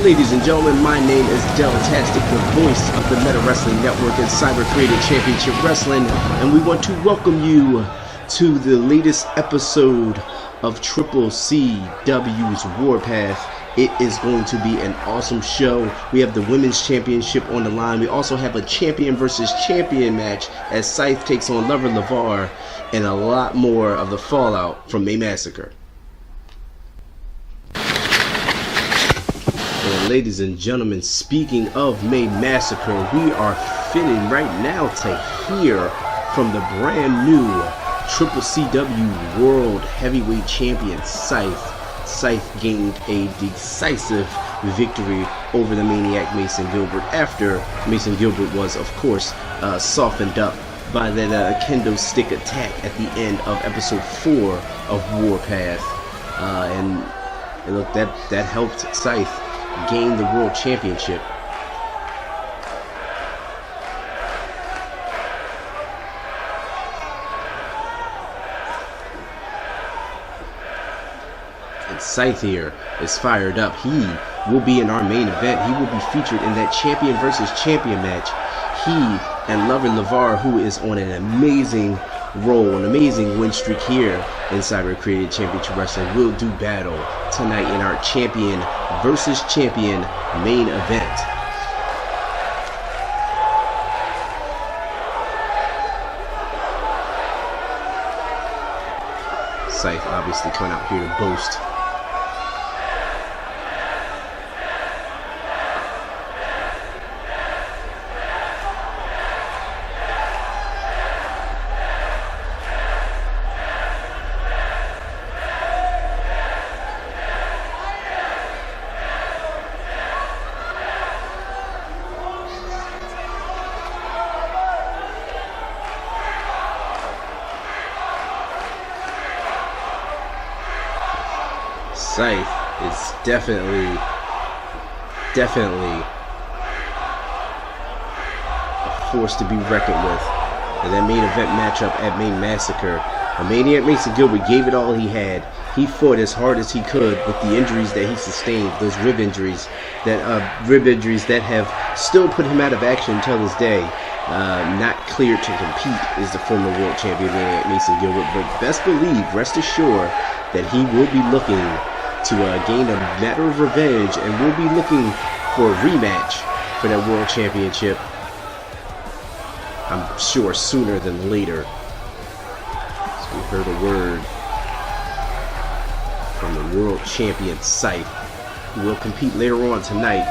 Ladies and gentlemen, my name is Delatastic, the voice of the Meta Wrestling Network and Cyber Created Championship Wrestling, and we want to welcome you to the latest episode of CCCW's Warpath. It is going to be an awesome show. We have the Women's Championship on the line. We also have a champion versus champion match as Scythe takes on Lavar, and a lot more of the fallout from May Massacre. And ladies and gentlemen, speaking of May Massacre, we are fitting right now to hear from the brand new CCCW World Heavyweight Champion Scythe. Scythe gained a decisive victory over the Maniac Mason Gilbert after Mason Gilbert was, of course, softened up by that kendo stick attack at the end of episode 4 of Warpath. And look, that helped Scythe gain the World Championship. And Scythe here is fired up. He will be in our main event. He will be featured in that champion versus champion match. He and Lavar, who is on an amazing roll, an amazing win streak here in Cyber Created Championship Wrestling, will do battle tonight in our champion versus champion main event. Scythe obviously coming out here to boast. Scythe is definitely a force to be reckoned with. And that main event matchup at May Massacre, Maniac Mason Gilbert gave it all he had. He fought as hard as he could with the injuries that he sustained, those rib injuries that have still put him out of action until this day. Not cleared to compete is the former world champion Maniac Mason Gilbert, but best believe, rest assured, that he will be looking to gain a matter of revenge, and we'll be looking for a rematch for that World Championship. I'm sure sooner than later. So we heard a word from the World Champion Scythe, who will compete later on tonight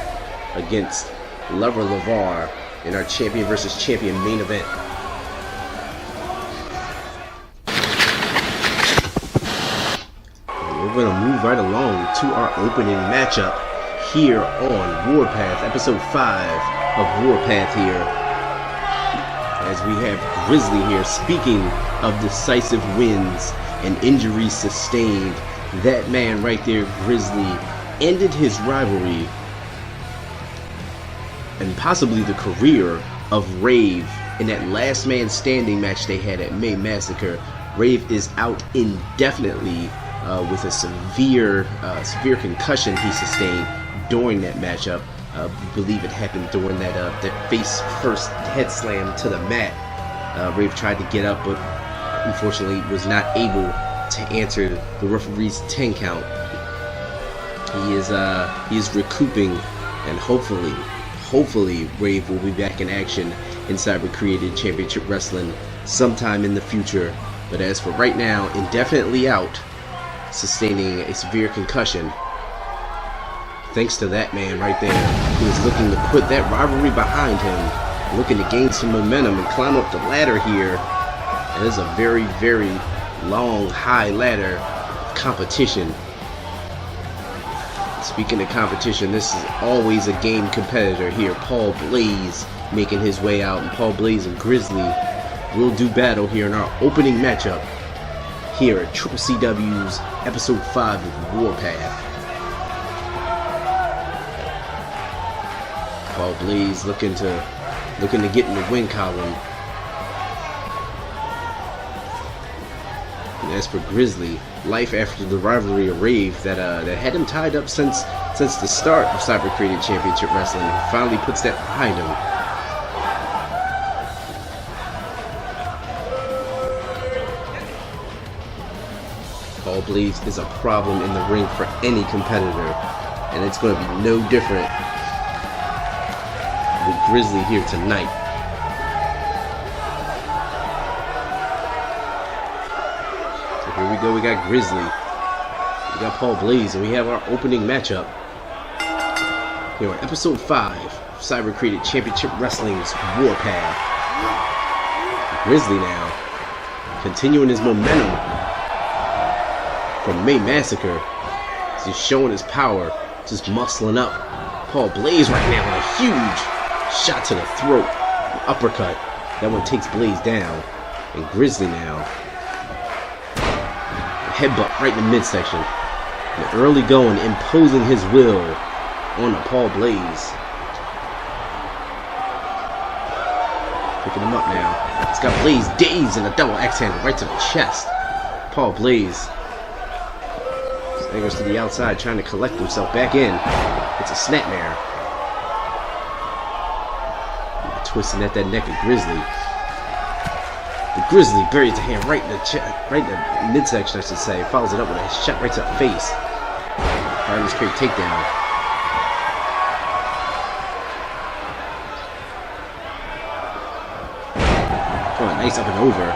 against Lavar in our champion versus champion main event. We're going to move right along to our opening matchup here on Warpath, episode 5 of Warpath here, as we have Grizzly here. Speaking of decisive wins and injuries sustained, that man right there, Grizzly, ended his rivalry and possibly the career of Rave in that last man standing match they had at May Massacre. Rave is out indefinitely with a severe concussion he sustained during that matchup. I believe it happened during that face first head slam to the mat. Rave tried to get up, but unfortunately was not able to answer the referee's 10 count. He is recouping, and hopefully Rave will be back in action in Cyber Created Championship Wrestling sometime in the future. But as for right now, indefinitely out, sustaining a severe concussion, thanks to that man right there, who is looking to put that rivalry behind him, looking to gain some momentum and climb up the ladder here. It is a very, very long, high ladder of competition. Speaking of competition, this is always a game competitor here. Paul Blaze making his way out, and Paul Blaze and Grizzly will do battle here in our opening matchup here at CCCW's episode 5 of Warpath. Paul Blaze looking to get in the win column. And as for Grizzly, life after the rivalry of Rave that had him tied up since since the start of Cyber Created Championship Wrestling. He finally puts that behind him. Paul Blaze is a problem in the ring for any competitor, and it's going to be no different with Grizzly here tonight. So here we go, we got Grizzly, we got Paul Blaze, and we have our opening matchup here on episode 5 of Cyber Created Championship Wrestling's Warpath. Grizzly now, continuing his momentum from May Massacre. He's showing his power, just muscling up. Paul Blaze right now with a huge shot to the throat, an uppercut. That one takes Blaze down. And Grizzly now, a headbutt right in the midsection. And early going, imposing his will on the Paul Blaze. Picking him up now. It's got Blaze dazed and a double axe handle right to the chest. Paul Blaze staggers to the outside, trying to collect himself back in. It's a snapmare. Twisting at that neck of Grizzly. The Grizzly buries the hand right in the chest, right in the midsection, I should say. Follows it up with a shot right to the face. Fireman's carry takedown. Oh, nice up and over.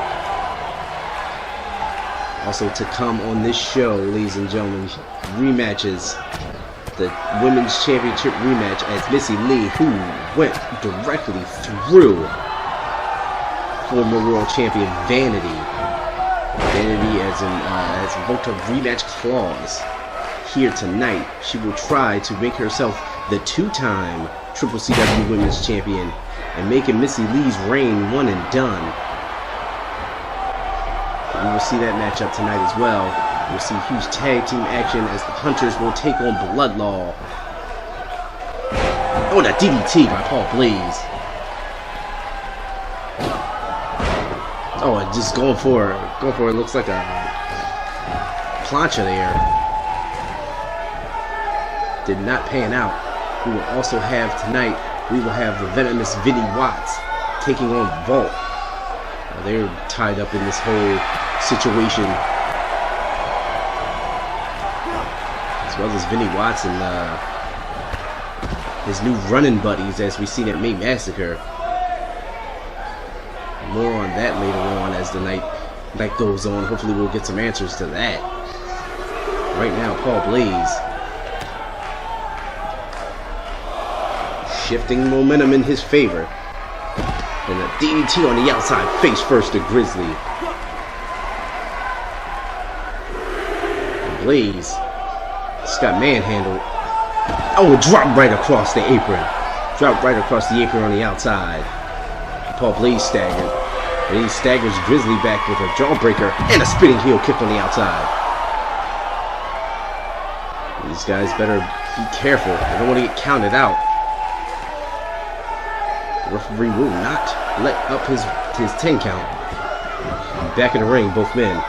Also to come on this show, ladies and gentlemen, rematches. The Women's Championship rematch as Missy Lei, who went directly through former World Champion Vanity. Vanity has invoked a rematch clause. Here tonight, she will try to make herself the 2-time CCCW Women's Champion and making Missy Lei's reign one and done. We will see that matchup tonight as well. We'll see huge tag team action as the Hunters will take on Bloodlaw. Oh, that DDT by Paul Blaze. Oh, just going for it. Looks like a plancha there. Did not pan out. We will also have tonight, we will have the venomous Vinny Watts taking on Vault. They're tied up in this whole situation, as well as Vinny Watts and his new running buddies, as we've seen at May Massacre. More on that later on as the night goes on. Hopefully we'll get some answers to that. Right now, Paul Blaze shifting momentum in his favor, and a DDT on the outside, face first to Grizzly. Blaze just got manhandled. Oh, it dropped right across the apron. Dropped right across the apron on the outside. Paul Blaze staggered. And he staggers Grizzly back with a jawbreaker and a spinning heel kick on the outside. These guys better be careful. They don't want to get counted out. The referee will not let up his 10 count. Back in the ring, both men.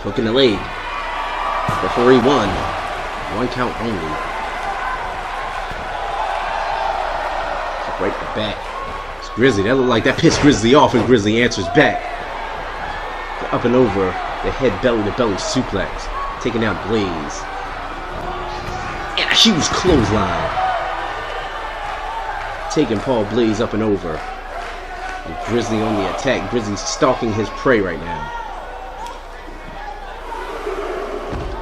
Hook in the leg. Referee 1 count only. Kick right in the back. It's Grizzly. That looked like that pissed Grizzly off, and Grizzly answers back. The up and over. The head belly to belly suplex. Taking out Blaze. And a huge clothesline. Taking Paul Blaze up and over. And Grizzly on the attack. Grizzly's stalking his prey right now.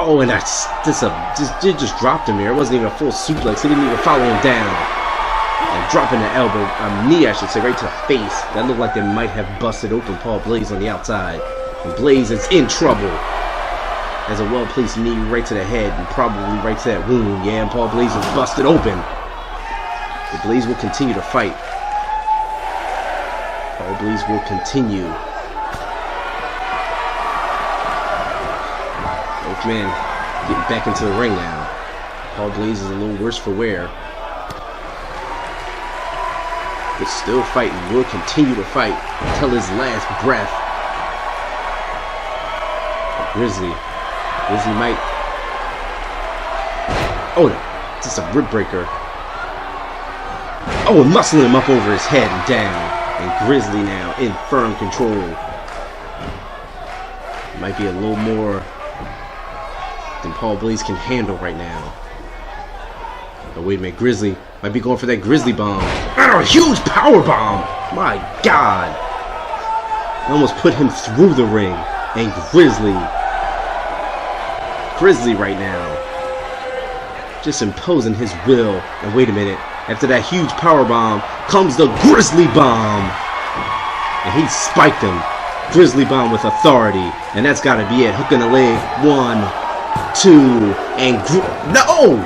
Oh, and just dropped him there. It wasn't even a full suplex. He didn't even follow him down. And dropping the elbow, knee, I should say, right to the face. That looked like they might have busted open Paul Blaze on the outside. And Blaze is in trouble. As a well-placed knee right to the head and probably right to that wound. Yeah, and Paul Blaze is busted open. The Blaze will continue to fight. Paul Blaze will continue. Both men getting back into the ring now. Paul Blaze is a little worse for wear. But still fighting. Will continue to fight until his last breath. Grizzly might Oh, just a rib breaker. Oh, and muscling him up over his head and down. And Grizzly now in firm control. Might be a little more than Paul Blaze can handle right now. But wait a minute, Grizzly might be going for that Grizzly bomb. Oh, a huge power bomb! My God! Almost put him through the ring. And Grizzly right now, just imposing his will. And wait a minute, after that huge power bomb comes the Grizzly bomb, and he spiked him. Grizzly bomb with authority, and that's got to be it. Hook in the leg, 1, 2, and no!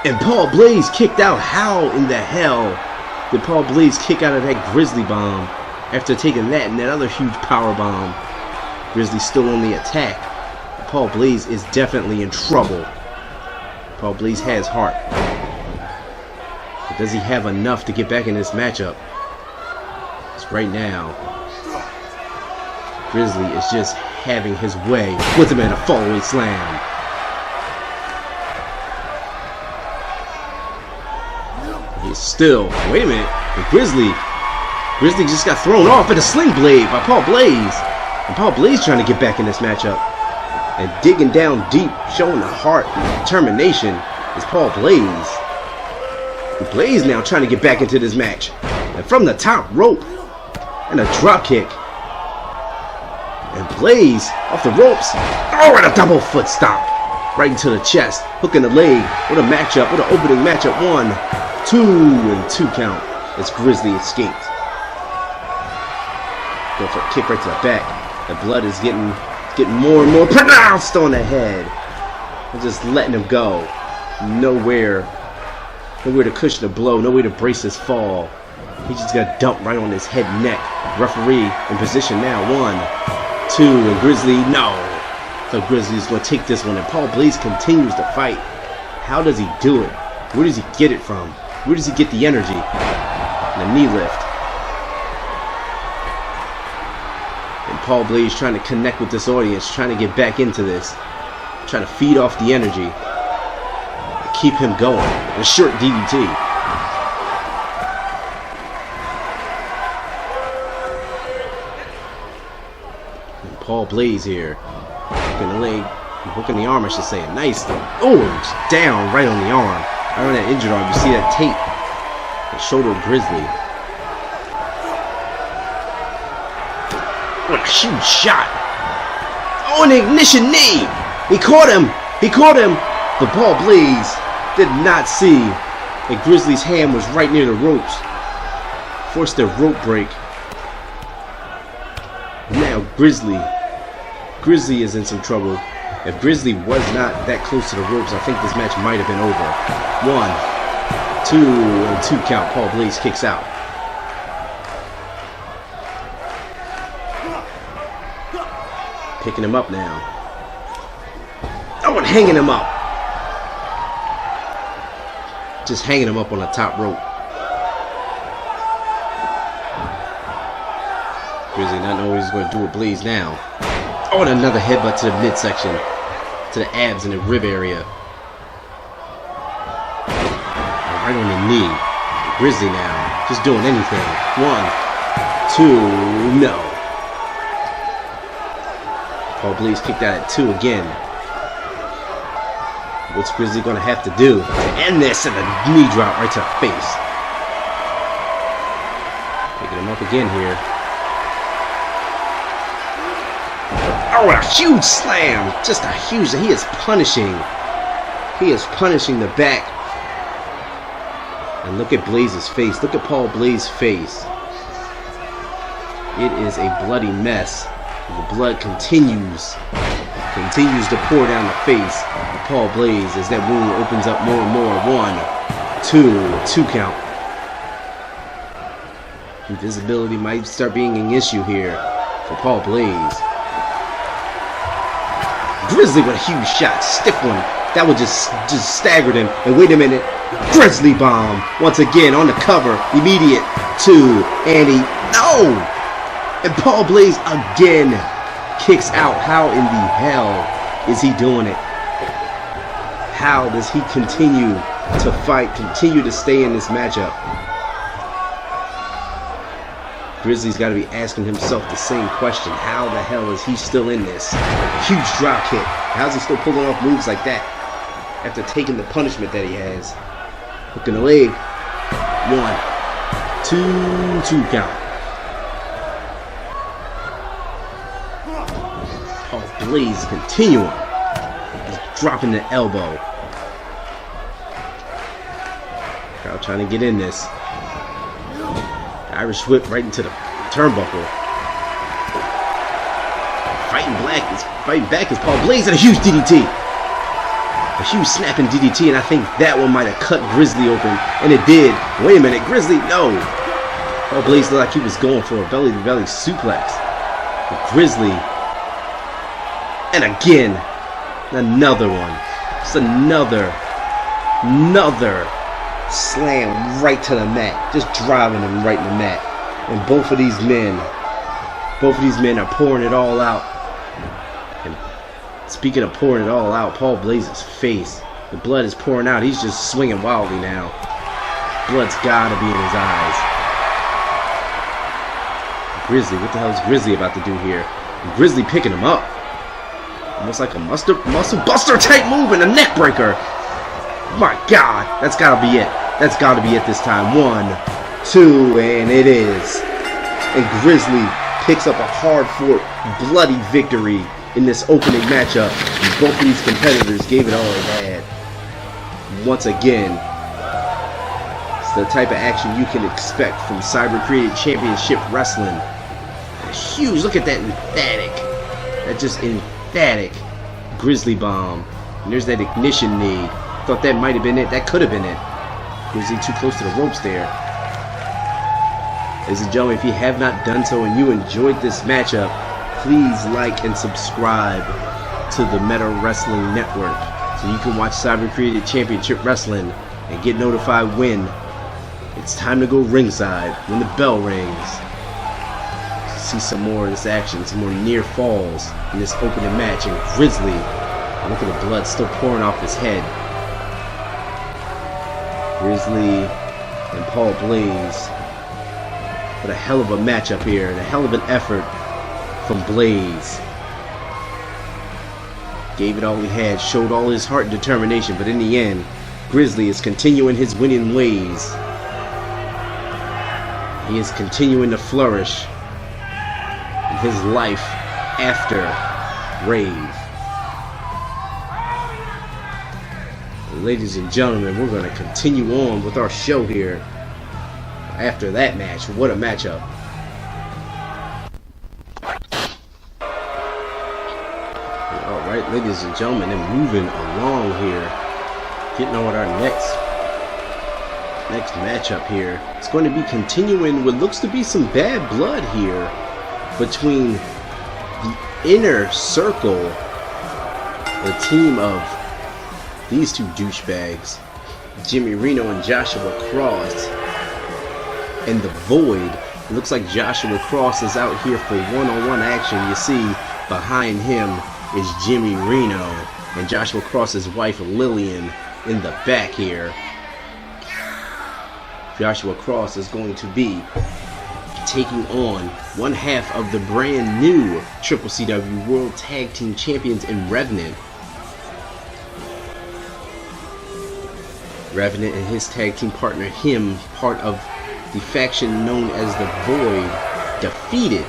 And Paul Blaze kicked out. How in the hell did Paul Blaze kick out of that Grizzly bomb after taking that and that other huge power bomb? Grizzly's still on the attack. Paul Blaze is definitely in trouble. Paul Blaze has heart. But does he have enough to get back in this matchup? Because right now, Grizzly is just having his way with him in a fallaway slam. He's still, wait a minute, but Grizzly just got thrown off at a sling blade by Paul Blaze. And Paul Blaze trying to get back in this matchup. And digging down deep, showing the heart and determination is Paul Blaze. And Blaze now trying to get back into this match. And from the top rope, and a drop kick. And Blaze off the ropes. Oh, and a double foot stomp. Right into the chest. Hook in the leg. What a matchup. What an opening matchup. 1, 2, and 2 count as Grizzly escaped. Go for a kick right to the back. The blood is getting more and more pronounced on the head. And just letting him go. Nowhere to cushion the blow. Nowhere to brace his fall. He just got dumped right on his head and neck. Referee in position now. 1, 2, and Grizzly, no. So Grizzly's going to take this one, and Paul Blaze continues to fight. How does he do it? Where does he get it from? Where does he get the energy? And the knee lift. And Paul Blaze trying to connect with this audience, trying to get back into this. Trying to feed off the energy. Keep him going. A short DDT. And Paul Blaze here. Hooking the leg. Hooking the arm, I should say. Nice. Oh, down right on the arm. Right on that injured arm. You see that tape. The shoulder of Grizzly. What a huge shot. Oh, an ignition knee. He caught him. He caught him. But Paul Blaze did not see that Grizzly's hand was right near the ropes. Forced a rope break. Now Grizzly is in some trouble. If Grizzly was not that close to the ropes, I think this match might have been over. 1, 2, and 2 count. Paul Blaze kicks out. Picking him up now. Oh, and hanging him up. Just hanging him up on the top rope. Grizzly not knowing what he's going to do with Blaze now. Oh, and another headbutt to the midsection. To the abs and the rib area. Right on the knee. Grizzly now. Just doing anything. 1, 2, no. Paul Blaze kicked out at 2 again. What's Grizzly going to have to do to end this? And a knee drop right to the face. Picking him up again here. Oh, a huge slam. Just a huge. He is punishing. He is punishing the back. And look at Blaze's face. Look at Paul Blaze's face. It is a bloody mess. The blood continues to pour down the face of Paul Blaze as that wound opens up more and more. 1, 2 count. Invisibility might start being an issue here for Paul Blaze. Grizzly with a huge shot, stiff one. That would just staggered him. And wait a minute, Grizzly bomb once again on the cover. Immediate 2, and he And Paul Blaze again kicks out. How in the hell is he doing it? how does he continue to fight, continue to stay in this matchup? Grizzly's got to be asking himself the same question. How the hell is he still in this? Huge drop kick. How's he still pulling off moves like that after taking the punishment that he has? Hook in the leg. 1, 2 count. Oh, Blaze continuing. He's dropping the elbow. Crowd trying to get in this. Irish whip right into the turnbuckle. Fighting back is Paul Blaze and a huge DDT. A huge snapping DDT, and I think that one might have cut Grizzly open, and it did. Wait a minute, Grizzly, no. Paul Blaze looked like he was going for a belly-to-belly suplex. But Grizzly, and again, another one. Just another slam right to the mat, just driving him right in the mat. And both of these men are pouring it all out. And speaking of pouring it all out, Paul Blaze's face, the blood is pouring out. He's just swinging wildly now. Blood's gotta be in his eyes. Grizzly, what the hell is Grizzly about to do here? And Grizzly picking him up, almost like a muscle buster type move and a neck breaker. My God, that's gotta be it. That's got to be it this time. 1, 2, and it is. And Grizzly picks up a hard-fought, bloody victory in this opening matchup. And both of these competitors gave it all they had. Once again, it's the type of action you can expect from Cyber Created Championship Wrestling. Huge, look at that just emphatic Grizzly bomb. And there's that ignition knee. Thought that might have been it. That could have been it. Grizzly too close to the ropes there. Ladies and gentlemen, if you have not done so and you enjoyed this matchup, please like and subscribe to the Meta Wrestling Network so you can watch Cyber Created Championship Wrestling and get notified when it's time to go ringside, when the bell rings. See some more of this action, some more near falls in this opening match. And Grizzly, look at the blood still pouring off his head. Grizzly and Paul Blaze. What a hell of a matchup here, and a hell of an effort from Blaze. Gave it all he had, showed all his heart and determination, but in the end, Grizzly is continuing his winning ways. He is continuing to flourish in his life after Rave. Ladies and gentlemen, we're going to continue on with our show here after that match. What a matchup. Alright, ladies and gentlemen, and moving along here, getting on with our next matchup here. It's going to be continuing what looks to be some bad blood here between the Inner Circle, the team of these two douchebags, Jimmy Reno and Joshua Cross, and the Void. It looks like Joshua Cross is out here for one-on-one action. You see behind him is Jimmy Reno and Joshua Cross's wife Lillian in the back here. Joshua Cross is going to be taking on one half of the brand new CCCW World Tag Team Champions in Revenant. Revenant and his tag team partner, him, part of the faction known as the Void, defeated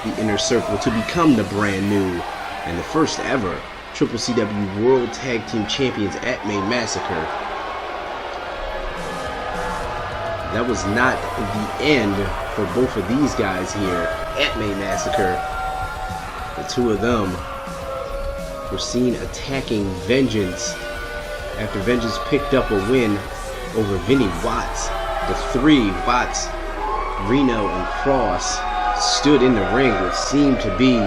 the Inner Circle to become the brand new and the first ever CCCW World Tag Team Champions at May Massacre. That was not the end for both of these guys here at May Massacre. The two of them were seen attacking Vengeance after Vengeance picked up a win over Vinny Watts. The three, Watts, Reno, and Cross, stood in the ring, which seemed to be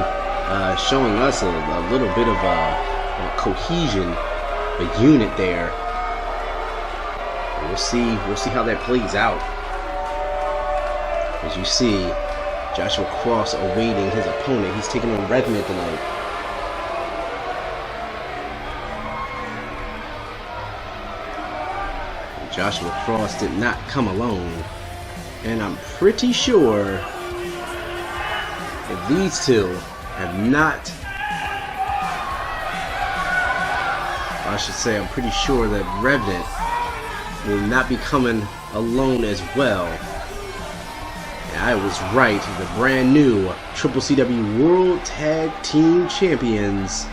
showing us a little bit of a cohesion, a unit there. We'll see how that plays out. As you see, Joshua Cross awaiting his opponent. He's taking on Revenant tonight. Joshua Cross did not come alone. And I'm pretty sure that these two have not... I should say, I'm pretty sure that Revenant will not be coming alone as well. And I was right. The brand new CCCW World Tag Team Champions.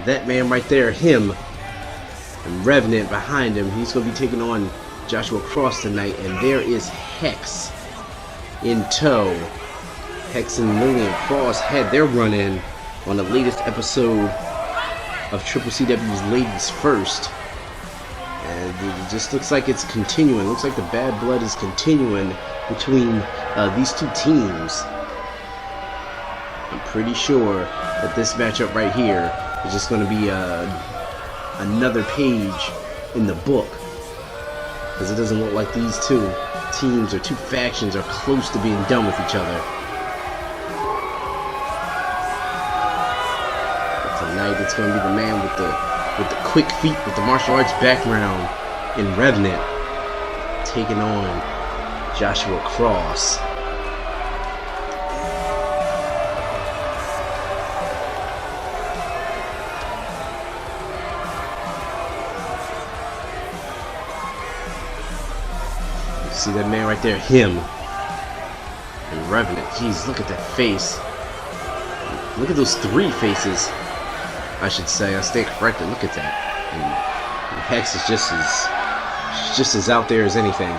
That man right there, him, and Revenant behind him. He's going to be taking on Joshua Cross tonight. And there is Hex in tow. Hex and Lillian Cross had their run-in on the latest episode of CCCW's Ladies First. And it just looks like it's continuing. Looks like the bad blood is continuing between these two teams. I'm pretty sure that this matchup right here is just going to be another page in the book, because it doesn't look like these two teams or two factions are close to being done with each other. But tonight it's going to be the man with the quick feet, with the martial arts background in Revenant, taking on Joshua Cross. See that man right there, him, and Revenant. Jeez, look at that face. Look at those three faces, I should say. I stand corrected. Look at that. And Hex is just as out there as anything.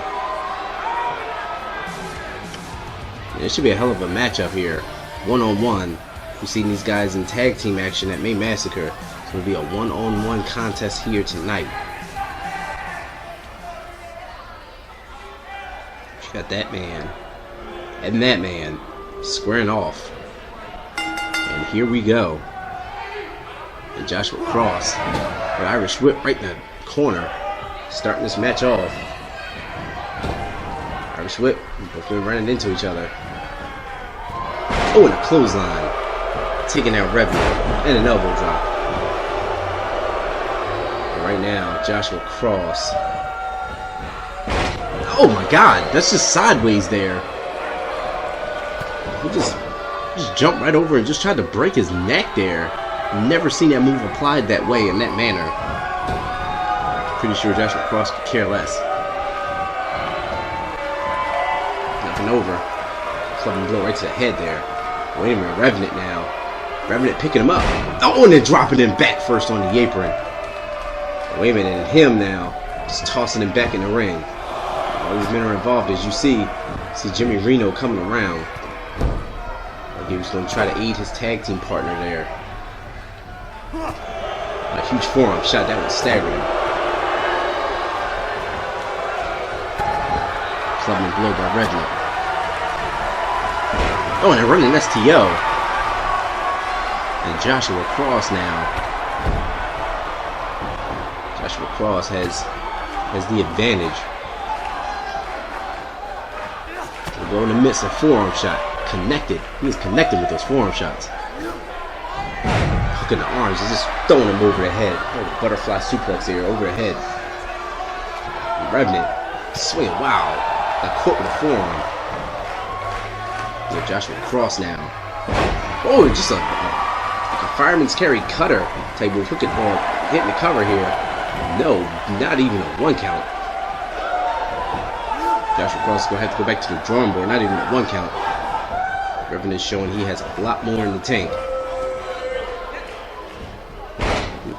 It should be a hell of a matchup here, one-on-one. We've seen these guys in tag team action at May Massacre. It's going to be a one-on-one contest here tonight. Got that man and that man squaring off, and here we go. And Joshua Cross with Irish whip right in the corner, starting this match off. Irish whip, both been running into each other. Oh, and a clothesline, taking out Revenant, and an elbow drop. And right now, Joshua Cross. Oh my God, that's just sideways there. He just jumped right over and just tried to break his neck there. Never seen that move applied that way, in that manner. Pretty sure Joshua Cross could care less. Nothing over. Clubbing blow right to the head there. Wait a minute, Revenant now. Revenant picking him up. Oh, and then dropping him back first on the apron. Wait a minute, and him now just tossing him back in the ring. All these men are involved, as you see Jimmy Reno coming around. Like he was going to try to aid his tag team partner there. A huge forearm shot, that was staggering. Clubbing blow by Revenant. Oh, and a running STO. And Joshua Cross now. Joshua Cross has the advantage. Going to miss a forearm shot. Connected. He is connected with those forearm shots. Hooking the arms. He's just throwing him over the head. Oh, butterfly suplex here over the head. Revenant swinging. Wow. Got caught with a forearm. Yeah, Joshua Cross now. Oh, just like a fireman's carry cutter type of hooking or hitting the cover here. No, not even a one count. Joshua Cross is going to have to go back to the drawing board, not even at one count. Revenant is showing he has a lot more in the tank.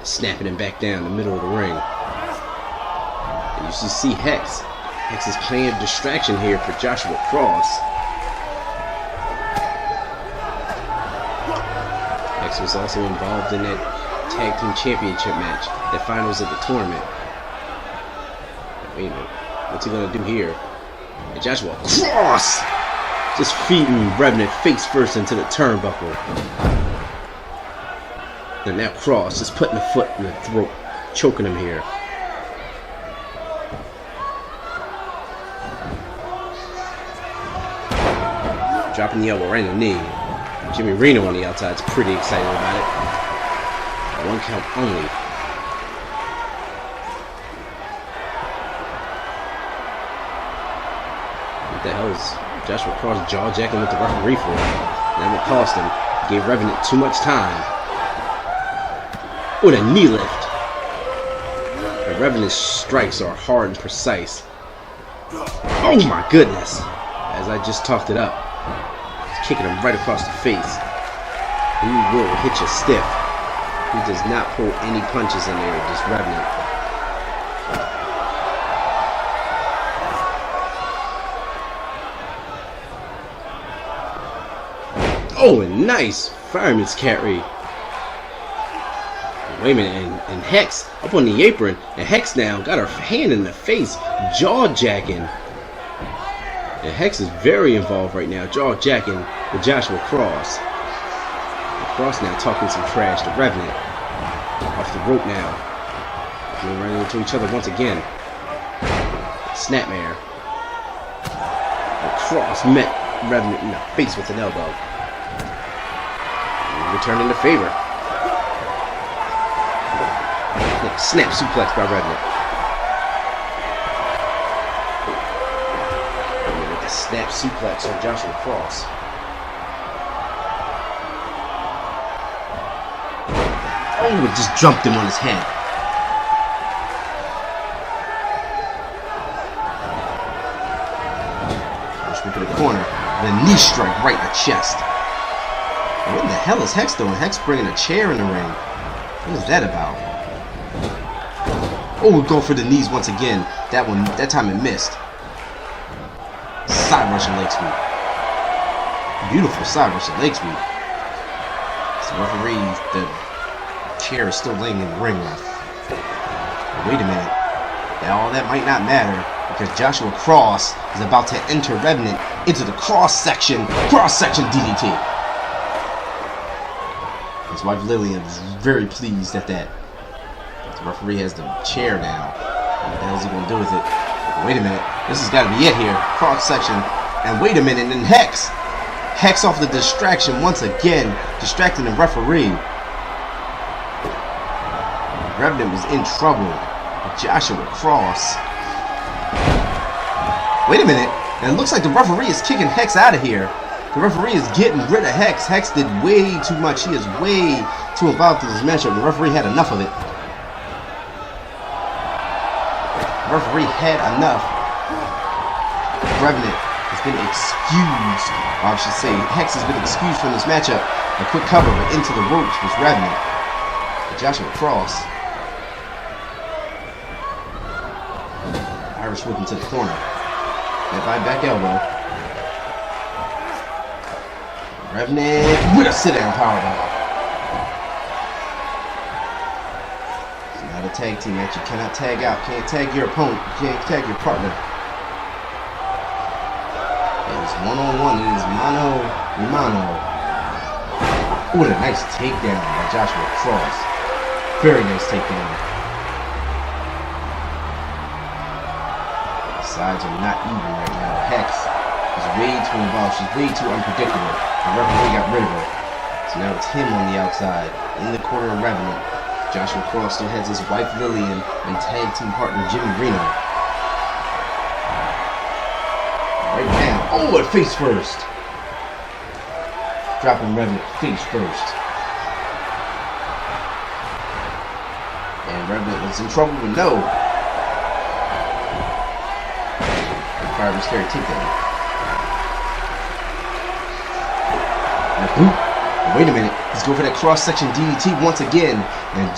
Snapping him back down the middle of the ring. And you see Hex. Hex is playing a distraction here for Joshua Cross. Hex was also involved in that Tag Team Championship match, the finals of the tournament. Wait a minute. What's he going to do here? And Joshua Cross just feeding Revenant face first into the turnbuckle. And now Cross just putting a foot in the throat, choking him here. Dropping the elbow right in the knee. Jimmy Reno on the outside is pretty excited about it. One count only. the hell is Joshua Cross jaw jacking with the referee for? That would cost him. Gave Revenant too much time. With a knee lift. The Revenant's strikes are hard and precise. Oh my goodness. As I just talked it up. He's kicking him right across the face. He will hit you stiff. He does not pull any punches in there, this Revenant. Oh, and nice fireman's carry. Wait a minute, and Hex up on the apron, and Hex now got her hand in the face, jaw jacking. And Hex is very involved right now, jaw jacking with Joshua Cross. Cross now talking some trash to Revenant. Off the rope now. They're running into each other once again. Snapmare. And Cross met Revenant in the face with an elbow. Returning the favor. Snap suplex by Revenant. With the snap suplex on Joshua Cross. Oh, it just jumped him on his head. Push me to the corner. The knee strike right in the chest. What the hell is Hex doing? Hex bringing a chair in the ring. What is that about? Oh, we'll go for the knees once again. That time it missed. Side Russian leg sweep. Beautiful side Russian leg sweep. So referee, the chair is still laying in the ring ref. Wait a minute. All that might not matter because Joshua Cross is about to enter Revenant into the cross section DDT. His wife Lillian is very pleased at that. The referee has the chair now. What the hell is he gonna do with it? Wait a minute. This has got to be it here. Cross section. And wait a minute. And Hex. Hex off the distraction once again, distracting the referee. Revenant was in trouble with Joshua Cross. Wait a minute. And it looks like the referee is kicking Hex out of here. The referee is getting rid of Hex. Hex did way too much. He is way too involved in this matchup. The referee had enough of it. The referee had enough. Revenant has been excused. Or I should say, Hex has been excused from this matchup. A quick cover into the ropes was Revenant. Joshua Cross. Irish whip into the corner. Back elbow. Revenant with a sit-down powerbomb. It's not a tag team match. You cannot tag out. Can't tag your opponent. You can't tag your partner. It is one-on-one. It is mano. What a nice takedown by Joshua Cross. Very nice takedown. The sides are not even right now. Hex is way too involved. She's way too unpredictable. The referee got rid of her. So now it's him on the outside. In the corner of Revenant. Joshua Cross still has his wife Lillian and tag team partner Jimmy Reno. Right now. Oh, and face first. Dropping Revenant face first. And Revenant was in trouble with no. Fireman's carry takedown. Wait a minute. Let's go for that cross-section DDT once again. And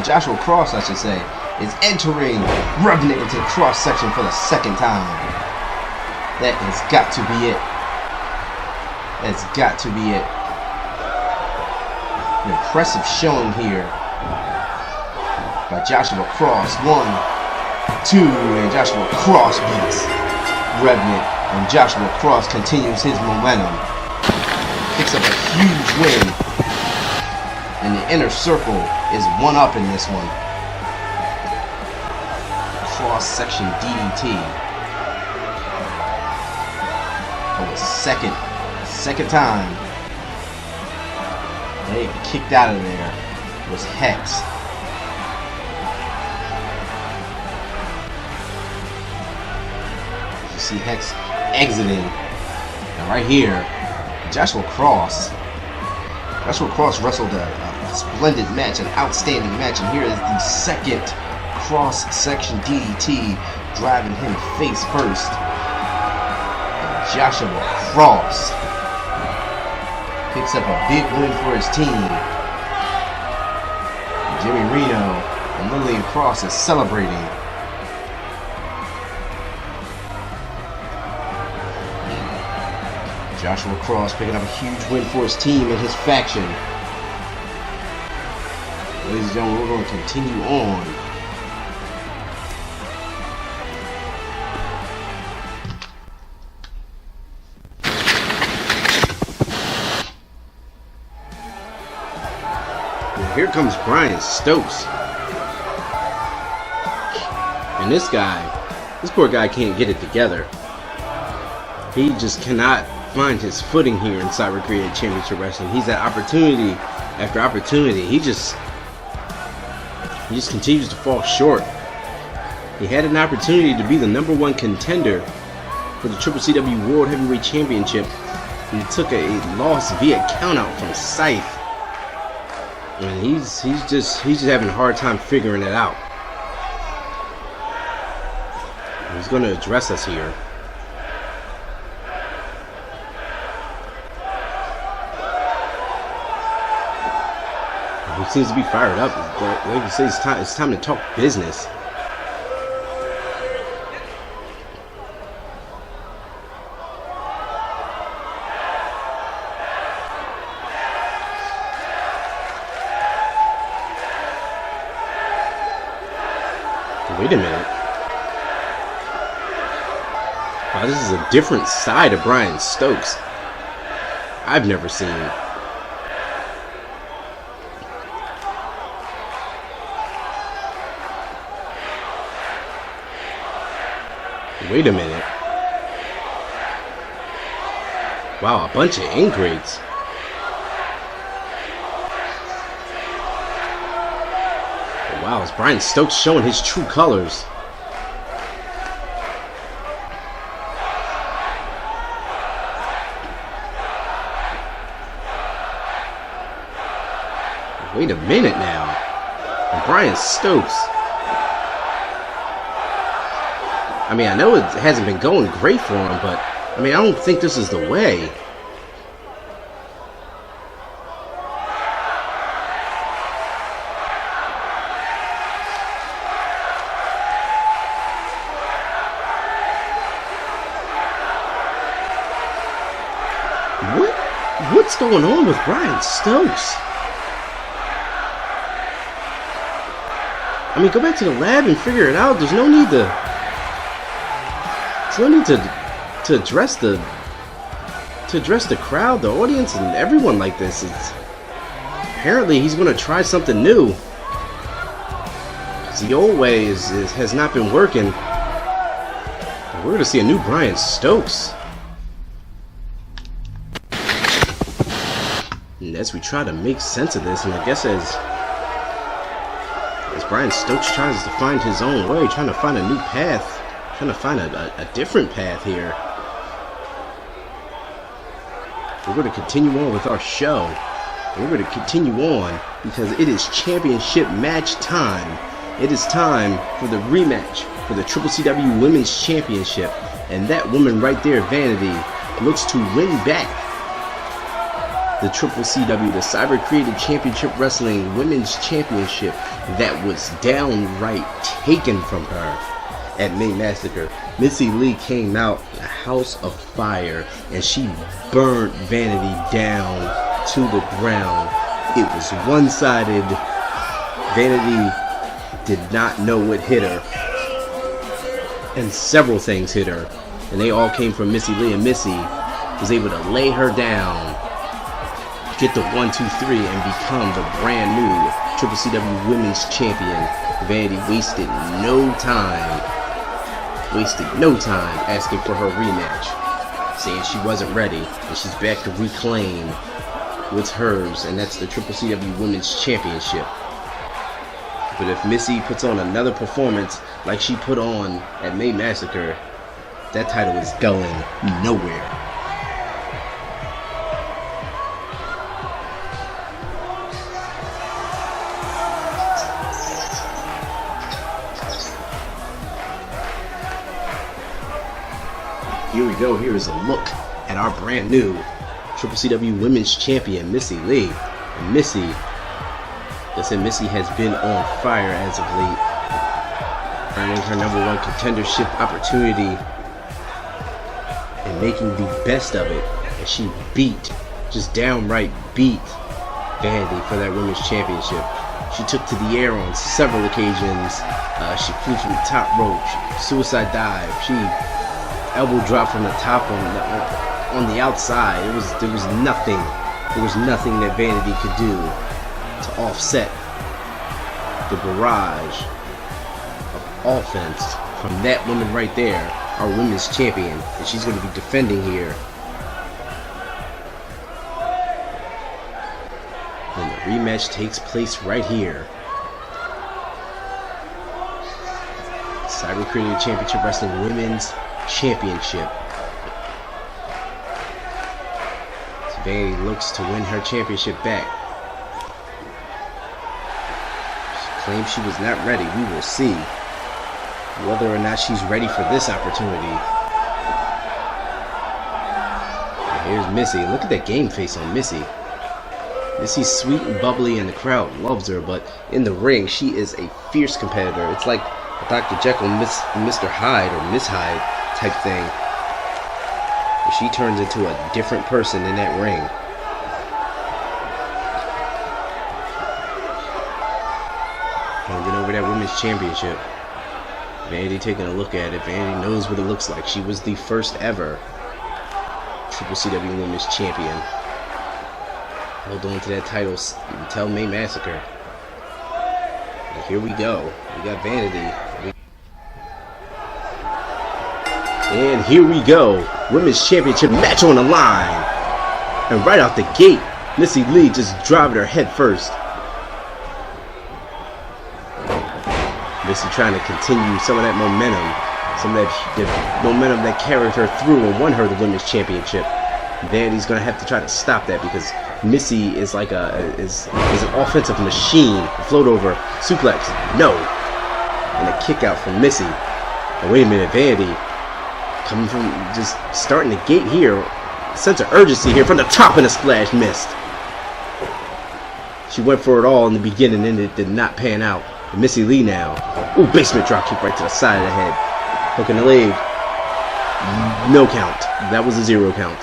Joshua Cross, I should say, is entering Revenant into the cross-section for the second time. That has got to be it. That's got to be it. An impressive showing here by Joshua Cross. 1, 2, and Joshua Cross beats Revenant. And Joshua Cross continues his momentum. Picks up a huge win. And the inner circle is one up in this one. Cross-section DDT. For the second time. They kicked out of there was Hex. You see Hex exiting. And right here, Joshua Cross wrestled a splendid match, an outstanding match, and here is the second cross-section DDT, driving him face first. And Joshua Cross picks up a big win for his team. Jimmy Reno and Lillian Cross is celebrating. Joshua Cross picking up a huge win for his team and his faction. Ladies and gentlemen, we're going to continue on. Well, here comes Brian Stokes. And this poor guy can't get it together. He just cannot find his footing here in Cyber Created Championship Wrestling. He's at opportunity after opportunity. He just continues to fall short. He had an opportunity to be the #1 contender for the CCCW World Heavyweight Championship. He took a loss via countout from Scythe, and he's just having a hard time figuring it out. He's going to address us here. He seems to be fired up. Like you say, it's time to talk business. Wait a minute. Wow, this is a different side of Brian Stokes I've never seen. Wait a minute. Wow, a bunch of ingrates. Wow, is Brian Stokes showing his true colors? Wait a minute now. And Brian Stokes. I mean, I know it hasn't been going great for him, but I mean, I don't think this is the way. What's going on with Brian Stokes? I mean, go back to the lab and figure it out. There's no need to address the crowd, the audience, and everyone like this. Apparently he's going to try something new. The old way has not been working. We're going to see a new Brian Stokes. And as we try to make sense of this, and I guess as Brian Stokes tries to find his own way, trying to find a new path, trying to find a different path here, we're going to continue on with our show. And we're going to continue on because it is championship match time. It is time for the rematch for the CCCW Women's Championship. And that woman right there, Vanity, looks to win back the CCCW, the Cyber Created Championship Wrestling Women's Championship that was downright taken from her at May Massacre. Missy Lei came out a house of fire and she burned Vanity down to the ground. It was one-sided. Vanity did not know what hit her, and several things hit her, and they all came from Missy Lei, and Missy was able to lay her down, get the 1, 2, 3, and become the brand new CCCW Women's Champion. Vanity wasted no time asking for her rematch, saying she wasn't ready, and she's back to reclaim what's hers, and that's the CCCW Women's Championship. But if Missy puts on another performance like she put on at May Massacre, That title is going nowhere. Here we go. Here is a look at our brand new CCCW Women's Champion, Missy Lei. And Missy has been on fire as of late, earning her #1 contendership opportunity and making the best of it. And she just downright beat Vanity for that Women's Championship. She took to the air on several occasions. She flew from the top rope, suicide dive. She elbow drop from the top on the outside. There was nothing that Vanity could do to offset the barrage of offense from that woman right there, our women's champion, and she's going to be defending here. And the rematch takes place right here. Cyber Creative Championship Wrestling Women's Championship. So Vanity looks to win her championship back. She claims she was not ready. We will see whether or not she's ready for this opportunity. And here's Missy. Look at that game face on Missy. Missy's sweet and bubbly and the crowd loves her, but in the ring she is a fierce competitor. It's like Dr. Jekyll, Mr. Hyde, or Miss Hyde type thing. She turns into a different person in that ring. Handing over that women's championship. Vanity taking a look at it. Vanity knows what it looks like. She was the first ever CCCW Women's Champion. Held on to that title until May Massacre. And here we go. We got Vanity. And here we go. Women's Championship match on the line. And right out the gate, Missy Lei just driving her head first. Missy trying to continue some of that momentum. Some of that momentum that carried her through and won her the Women's Championship. Vanity's going to have to try to stop that because Missy is like is an offensive machine. Float over, suplex, no. And a kick out from Missy. And wait a minute, Vanity coming from just starting the gate here. Sense of urgency here from the top, and a splash missed. She went for it all in the beginning and it did not pan out. And Missy Lei now. Ooh, basement drop kick right to the side of the head. Hooking the leg. No count. That was a 0 count.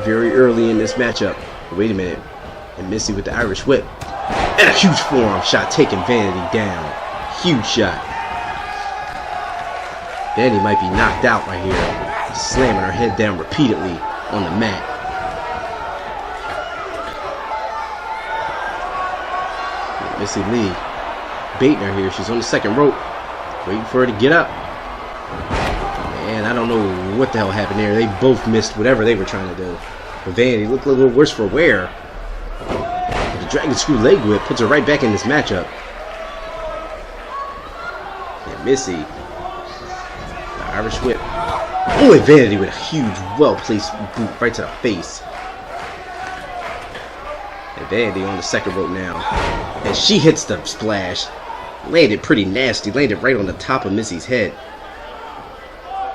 Very early in this matchup. Wait a minute. And Missy with the Irish whip. And a huge forearm shot taking Vanity down. Huge shot. Vanity might be knocked out right here. Slamming her head down repeatedly on the mat. Missy Lei baiting her here. She's on the second rope. Waiting for her to get up. And I don't know what the hell happened there. They both missed whatever they were trying to do. But Vanity looked a little worse for wear. But the Dragon Screw leg whip puts her right back in this matchup. And Missy, the Irish whip. Oh, and Vanity with a huge, well-placed boot right to the face. And Vanity on the second rope now. And she hits the splash. Landed pretty nasty. Landed right on the top of Missy's head.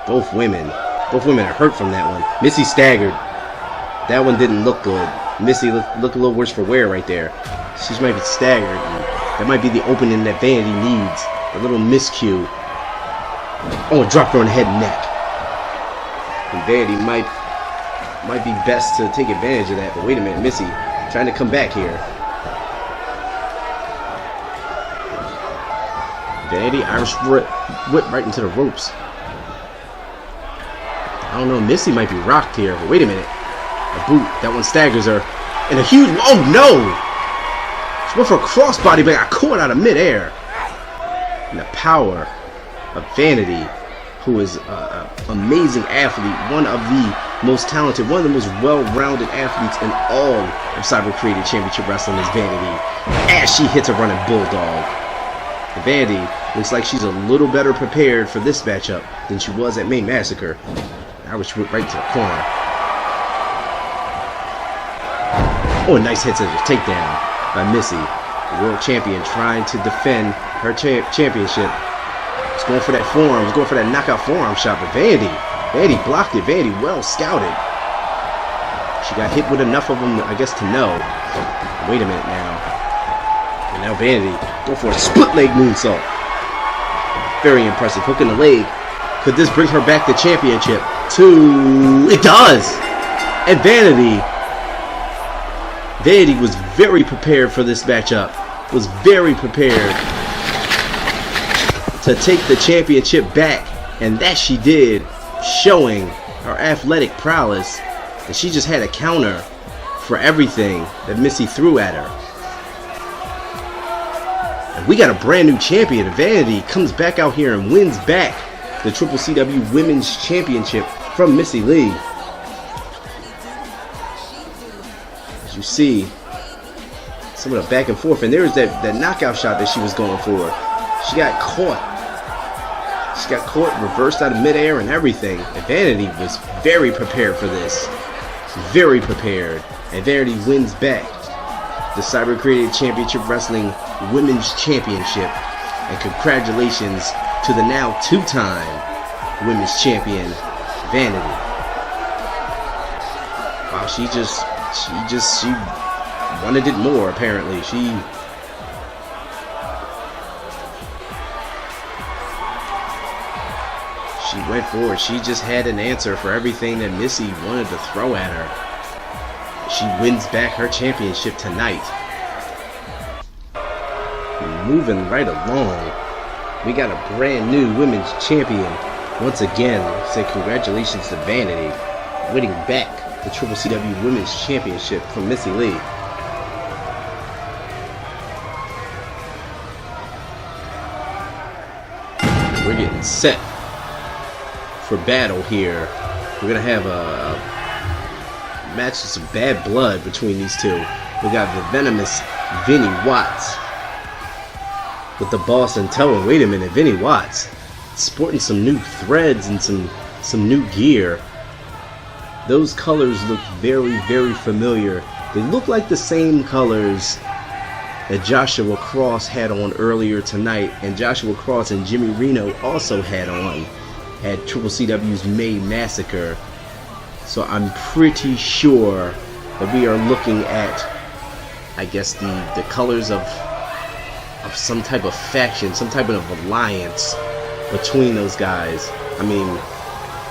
Both women are hurt from that one. Missy staggered. That one didn't look good. Missy looked a little worse for wear right there. She might be staggered. And that might be the opening that Vanity needs. A little miscue. Oh, dropped her on the head and neck. And Vanity might be best to take advantage of that. But wait a minute, Missy trying to come back here. Vanity Irish whip right into the ropes. I don't know, Missy might be rocked here, but wait a minute. A boot, that one staggers her. And a huge, oh no! She went for a crossbody, but got caught out of midair. And the power of Vanity, who is an amazing athlete, one of the most talented, one of the most well-rounded athletes in all of Cyber Creative Championship Wrestling is Vanity. As she hits a running bulldog. Vanity looks like she's a little better prepared for this matchup than she was at May Massacre. Now she went right to the corner. Oh, a nice hit to the takedown by Missy. The world champion trying to defend her championship. He's going for that forearm. He's going for that knockout forearm shot, but Vanity blocked it. Vanity well scouted. She got hit with enough of them, I guess, to know. Wait a minute now. And now Vanity go for a split leg moonsault. Very impressive. Hook in the leg. Could this bring her back the championship? It does! And Vanity was very prepared for this matchup. Was very prepared to take the championship back. And that she did, showing her athletic prowess. And she just had a counter for everything that Missy threw at her. And we got a brand new champion. Vanity comes back out here and wins back the CCCW Women's Championship from Missy Lei. As you see, some of the back and forth. And there's that knockout shot that she was going for. She got caught. She got caught, reversed out of midair and everything. And Vanity was very prepared for this. Very prepared. And Vanity wins back the Cyber Created Championship Wrestling Women's Championship. And congratulations to the now two-time Women's Champion, Vanity. Wow, she wanted it more, apparently. She went for it. She just had an answer for everything that Missy wanted to throw at her. She wins back her championship tonight. Moving right along, we got a brand new women's champion. Once again, say congratulations to Vanity, winning back the CCCW Women's Championship from Missy Lei. We're getting set for battle here. We're gonna have a match with some bad blood between these two. We got the venomous Vinnie Watts with the boss in tow. And wait a minute, Vinnie Watts sporting some new threads and some new gear. Those colors look very, very familiar. They look like the same colors that Joshua Cross had on earlier tonight, and Joshua Cross and Jimmy Reno also had on at CCCW's May Massacre. So I'm pretty sure that we are looking at, I guess, the colors of some type of faction, some type of alliance between those guys. I mean,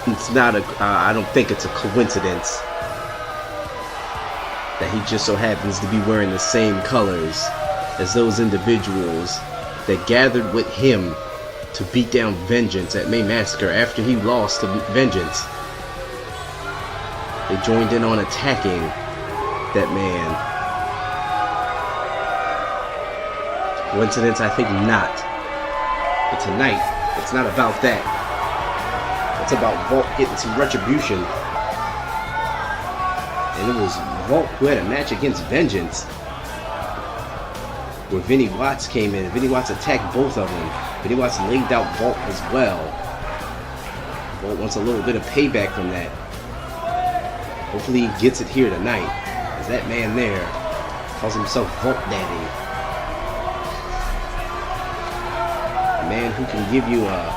it's not I don't think it's a coincidence that he just so happens to be wearing the same colors as those individuals that gathered with him to beat down Vengeance at May Massacre after he lost to Vengeance. They joined in on attacking that man. Coincidence? I think not. But tonight, it's not about that. It's about Vault getting some retribution. And it was Vault who had a match against Vengeance, where Vinnie Watts came in. Vinnie Watts attacked both of them. Vinnie Watts laid out Vault as well. Vault wants a little bit of payback from that. Hopefully he gets it here tonight, as that man there calls himself Vault Daddy. A man who can give you a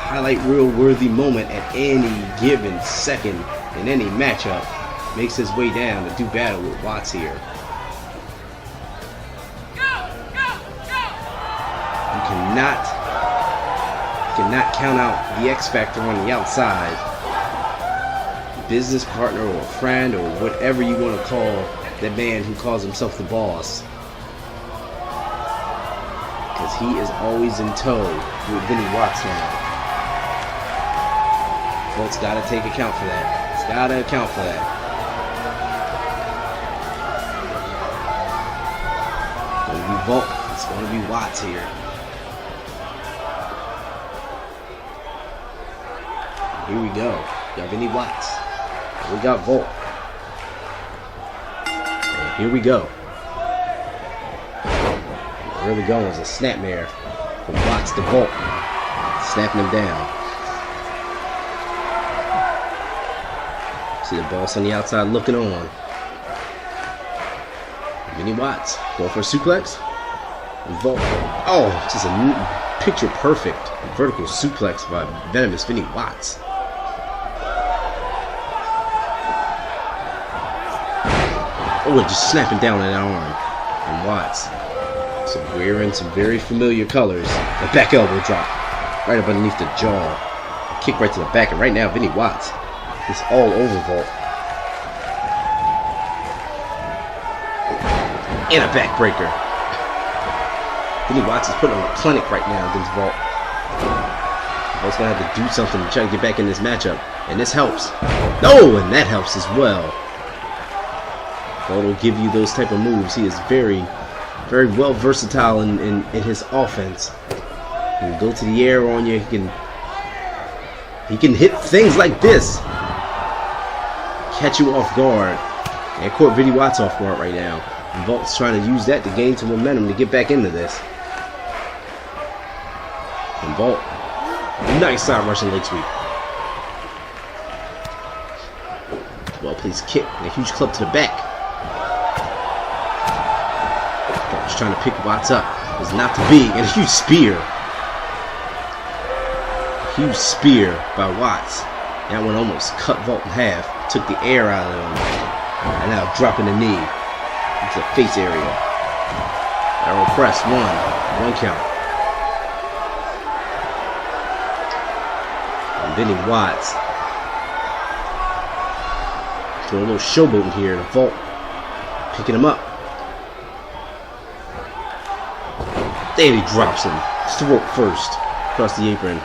highlight reel worthy moment at any given second in any matchup. Makes his way down to do battle with Watts here. You cannot count out the X Factor on the outside. Business partner or friend or whatever you want to call that man who calls himself the boss. Because he is always in tow with Vinnie Watts now. Volt's got to take account for that. He's got to account for that. It's going to be Volt. It's going to be Watts here. Here we go. We got Vinnie Watts. We got Volt. And here we go. Where we going is a snapmare from Watts to Vault. Snapping him down. See the boss on the outside looking on. Vinny Watts going for a suplex. Vault. Oh, just a picture perfect vertical suplex by Venomous Vinny Watts. Oh, just snapping down on that arm. And Watts. So wearing some very familiar colors. The back elbow drop. Right up underneath the jaw. Kick right to the back. And right now, Vinny Watts is all over Vault. And a backbreaker. Vinny Watts is putting on a clinic right now against Vault. Vault's gonna have to do something to try to get back in this matchup. And this helps. Oh, and that helps as well. Vault will give you those type of moves. He is very, very well versatile in his offense. He can go to the air on you. He can hit things like this. Catch you off guard. And caught Vinny Watts off guard right now. And Vault's trying to use that to gain some momentum to get back into this. And Vault, nice side Russian leg sweep. Well placed kick and a huge club to the back. Vault's trying to pick Watts up. It's not to be. And a huge spear. Huge spear by Watts. That one almost cut Vault in half. Took the air out of him. And now dropping the knee. It's the face area. Arrow press. One count. And Vinny Watts doing a little showboating here. Vault picking him up. Then he drops him. Throat first across the apron.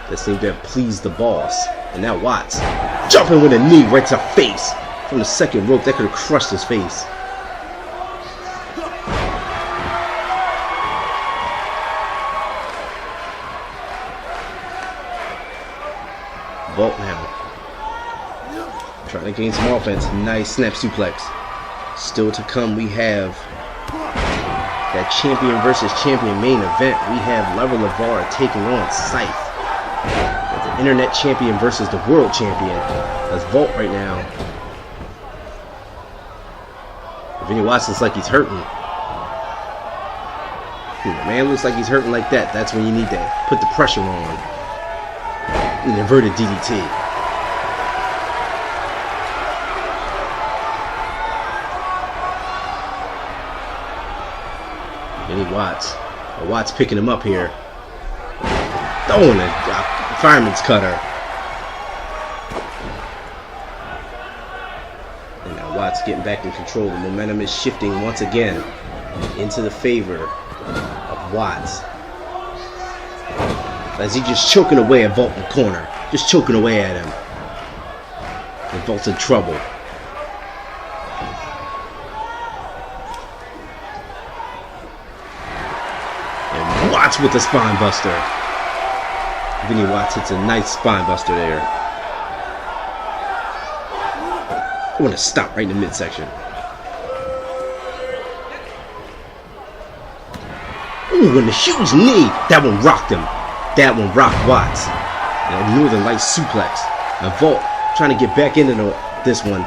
That seemed to have pleased the boss. And now Watts jumping with a knee right to the face. From the second rope, that could have crushed his face. Vault now. Trying to gain some offense. Nice snap suplex. Still to come, we have that champion versus champion main event. We have Lavar taking on Scythe. The internet champion versus the world champion. That's Vault right now. Vinny Watts looks like he's hurting. Man looks like he's hurting like that. That's when you need to put the pressure on. An inverted DDT. Vinny Watts. Watts picking him up here. Throwing a fireman's cutter. And now Watts getting back in control. The momentum is shifting once again into the favor of Watts. As he just choking away at Vault in the corner. Just choking away at him. And Vault's in trouble. And Watts with the spine buster. Vinny Watts hits a nice spine buster there. I want to stop right in the midsection. Ooh, and a huge knee. That one rocked him. That one rocked Watts. And a Northern Light suplex. And Vault trying to get back into this one.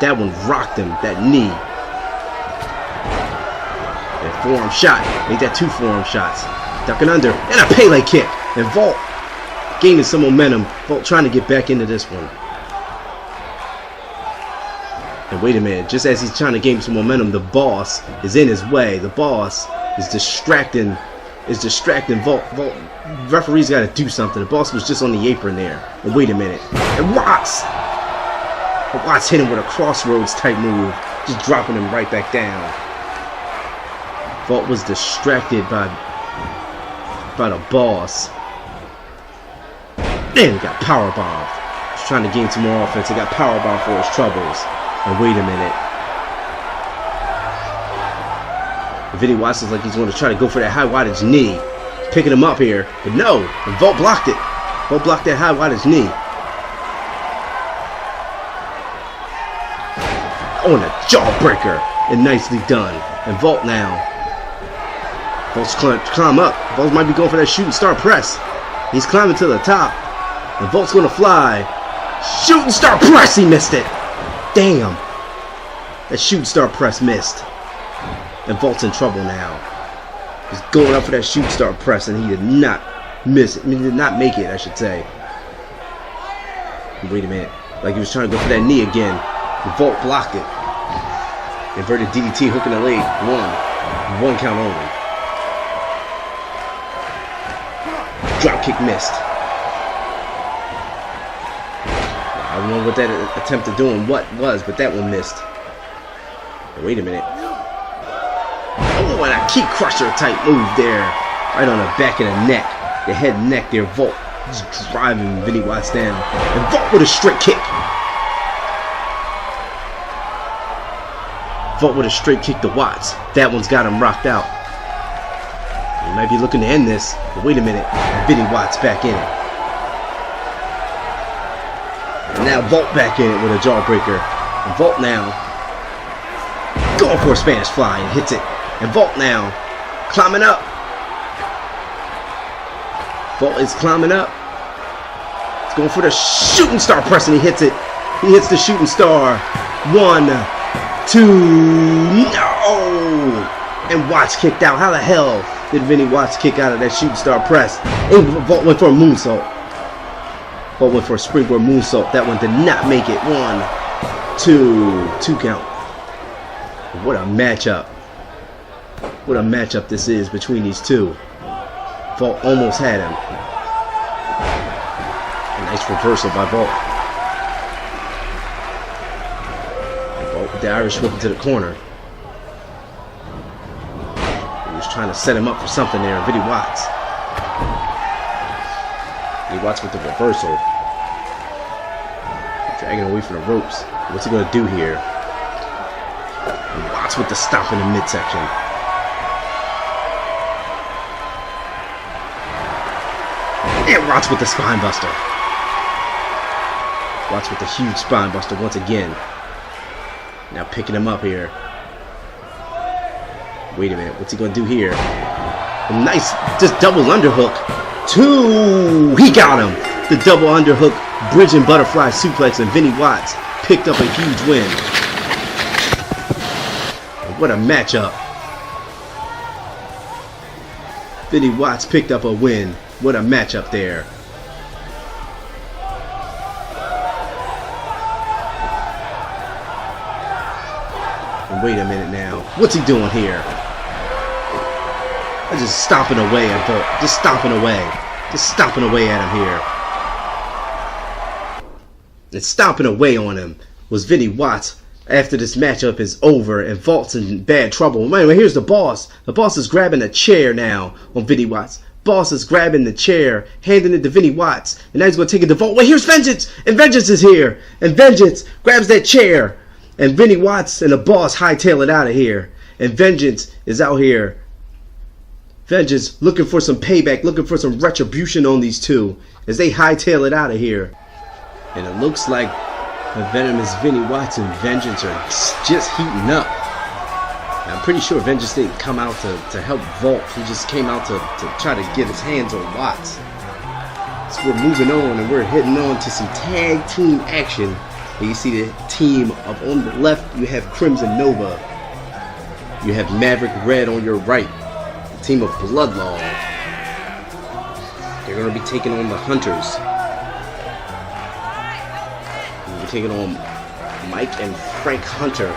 That one rocked him. That knee. And forearm shot. Made that 2 forearm shots. Ducking under. And a Pele kick. And Vault gaining some momentum. Vault trying to get back into this one. And wait a minute. Just as he's trying to gain some momentum, the boss is in his way. The boss is distracting Vault. Referee's got to do something. The boss was just on the apron there. And wait a minute. And Watts hit him with a crossroads type move. Just dropping him right back down. Vault was distracted by the boss. Then he got powerbombed. He's trying to gain some more offense. He got powerbombed for his troubles. And wait a minute. Vinny Watts looks like he's going to try to go for that high wattage knee. He's picking him up here. But no. And Vault blocked it. Vault blocked that high wattage knee. Oh, and a jawbreaker. And nicely done. And Vault now Volt's climb up. Volt might be going for that shooting star press. He's climbing to the top. And Volt's gonna fly. Shooting star press, he missed it. Damn. That shooting star press missed. And Volt's in trouble now. He's going up for that shooting star press and he did not miss it. I mean, he did not make it, I should say. Wait a minute. Like he was trying to go for that knee again. The Volt blocked it. Inverted DDT, hook in the leg. One count only. Drop kick missed. I don't know what that attempt at doing what was, but that one missed. But wait a minute. Oh, and a key crusher type move there. Right on the back of the neck. The head and neck there. Volt just driving Vinny Watts down. And Volt with a straight kick. Volt with a straight kick to Watts. That one's got him rocked out. He might be looking to end this. But wait a minute. Vinny Watts back in it. And now Volt back in it with a jawbreaker. And Volt now going for a Spanish fly and hits it. And Volt now climbing up. Volt is climbing up. He's going for the shooting star press and he hits it. He hits the shooting star. 1, 2, no! And Watts kicked out. How the hell did Vinny Watts kick out of that shooting star press? And Volt went for a moonsault. Volt went for a springboard moonsault. That one did not make it. 1, 2 count. What a matchup. What a matchup this is between these two. Volt almost had him. A nice reversal by Volt. Volt with the Irish whip into the corner. He was trying to set him up for something there. Vinny Watts. Vinny Watts with the reversal. Dragging away from the ropes. What's he going to do here? Watts with the stomp in the midsection. And Watts with the spine buster. Watts with the huge spine buster once again. Now picking him up here. Wait a minute, what's he going to do here? A nice, just double underhook. 2! He got him! The double underhook, bridge and butterfly suplex, and Vinny Watts picked up a huge win. What a matchup. Vinny Watts picked up a win. What a matchup there. And wait a minute now. What's he doing here? I'm just stomping away at Volt. Just stomping away. Just stomping away at him here. And stomping away on him was Vinny Watts. After this matchup is over and Volt's in bad trouble. Anyway, here's the boss. The boss is grabbing a chair now on Vinny Watts. Boss is grabbing the chair, handing it to Vinny Watts. And now he's going to take it to Volt. Wait, here's Vengeance! And Vengeance is here. And Vengeance grabs that chair. And Vinny Watts and the boss hightail it out of here. And Vengeance is out here. Vengeance looking for some payback, looking for some retribution on these two as they hightail it out of here. And it looks like the venomous Vinny Watts and Vengeance are just heating up. I'm pretty sure Vengeance didn't come out to help Volt. He just came out to try to get his hands on Watts. So we're moving on and we're heading on to some tag team action. And you see the team up on the left, you have Crimson Nova. You have Maverick Red on your right. The team of Bloodlaw. They're going to be taking on the Hunters. We're taking on Mike and Frank Hunter.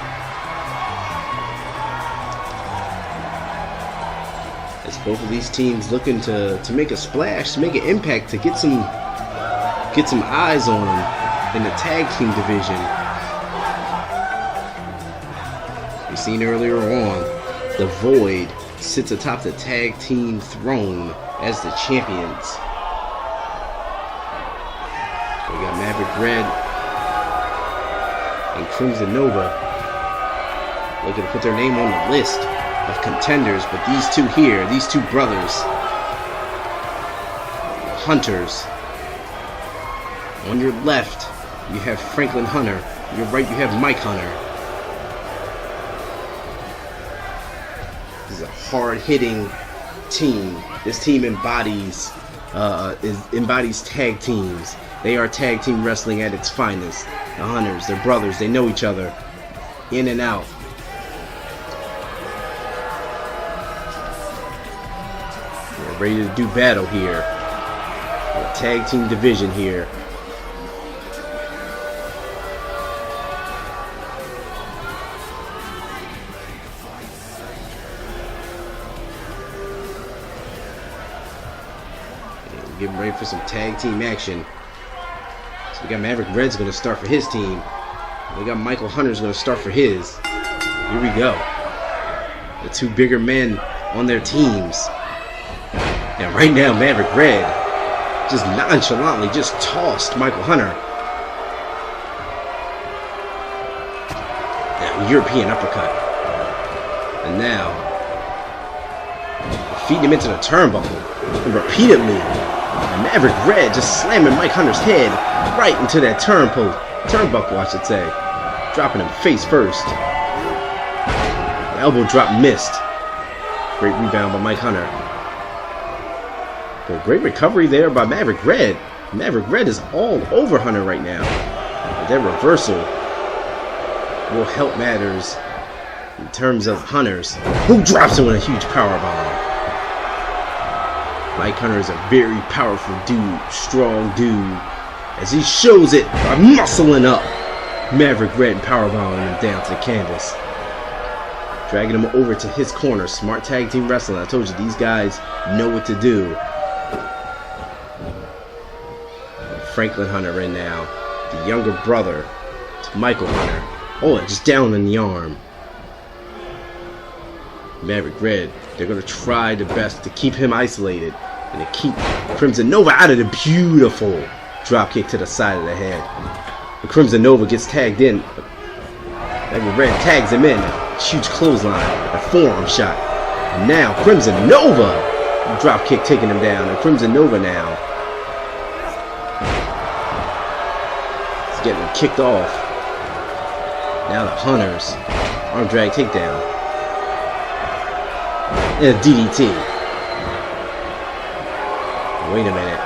As both of these teams looking to make a splash, to make an impact, to get some eyes on them in the tag team division. We've seen earlier on, the Void sits atop the tag team throne as the champions. We got Maverick Red and Crimson Nova looking to put their name on the list of contenders, but these two here, these two brothers, Hunters. On your left, you have Franklin Hunter. On your right, you have Mike Hunter. This is a hard-hitting team. This team embodies tag teams. They are tag team wrestling at its finest. The Hunters, they're brothers. They know each other, in and out. They're ready to do battle here. The tag team division here. Getting ready for some tag team action. So we got Maverick Red's going to start for his team. We got Michael Hunter's going to start for his. Here we go. The two bigger men on their teams. And right now, Maverick Red just nonchalantly just tossed Michael Hunter. That European uppercut. And now, feeding him into the turnbuckle. And repeatedly. And Maverick Red just slamming Mike Hunter's head right into that turnbuckle, I should say. Dropping him face first. The elbow drop missed. Great rebound by Mike Hunter. But great recovery there by Maverick Red. Maverick Red is all over Hunter right now. But that reversal will help matters in terms of Hunter's, who drops him with a huge powerbomb. Mike Hunter is a very powerful dude, strong dude, as he shows it by muscling up Maverick Red and powerbombing him down to the canvas. Dragging him over to his corner. Smart tag team wrestling. I told you, these guys know what to do. Franklin Hunter right now, the younger brother to Michael Hunter. Oh, just down in the arm. Maverick Red, they're going to try their best to keep him isolated and to keep Crimson Nova out of the beautiful dropkick to the side of the head. The Crimson Nova gets tagged in. Maverick Red tags him in. Huge clothesline, a forearm shot. And now Crimson Nova, dropkick taking him down. And Crimson Nova now is getting him kicked off. Now the Hunters, arm drag takedown. And a DDT. Wait a minute.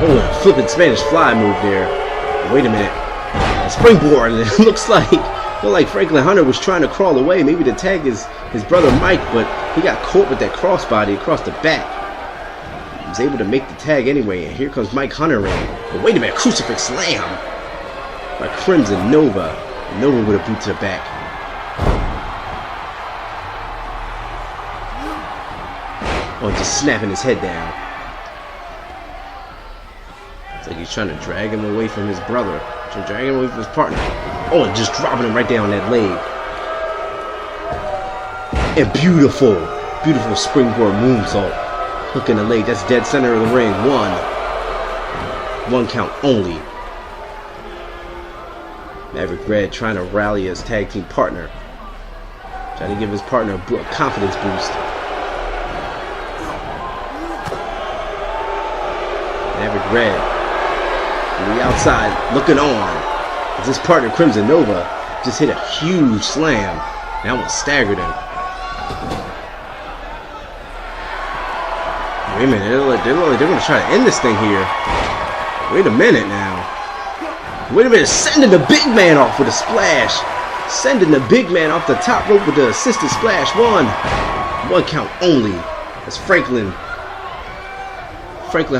Oh, a flipping Spanish fly move there. Wait a minute. A springboard. And it looks like Franklin Hunter was trying to crawl away. Maybe to tag his brother Mike, but he got caught with that crossbody across the back. He was able to make the tag anyway. And here comes Mike Hunter in. But wait a minute. Crucifix slam by Crimson Nova. Nova with a boot to the back. Oh, just snapping his head down. It's like he's trying to drag him away from his brother. Trying to drag him away from his partner. Oh, and just dropping him right down that leg. And beautiful springboard moonsault. Hook in the leg. That's dead center of the ring. One count only. Maverick Red trying to rally his tag team partner. Trying to give his partner a confidence boost. Maverick Red on the outside looking on as his partner Crimson Nova just hit a huge slam. That one staggered him. Wait a minute, they're going to try to end this thing here. Wait a minute now. Wait a minute, sending the big man off with a splash. Sending the big man off the top rope with the assisted splash. One count only as Franklin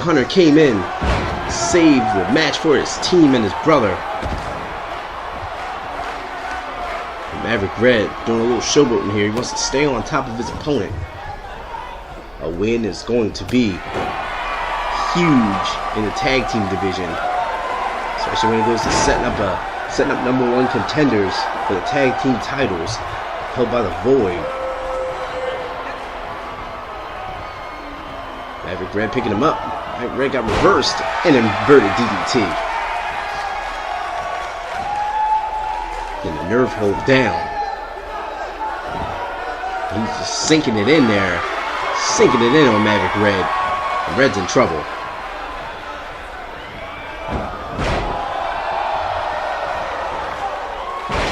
Hunter came in, saved the match for his team and his brother. And Maverick Red doing a little showboating here. He wants to stay on top of his opponent. A win is going to be huge in the tag team division, especially when it goes to setting up #1 contenders for the tag team titles held by the Void. Maverick Red picking him up. Maverick Red got reversed and inverted DDT. And the nerve hold down. He's just sinking it in there. Sinking it in on Maverick Red. And Red's in trouble.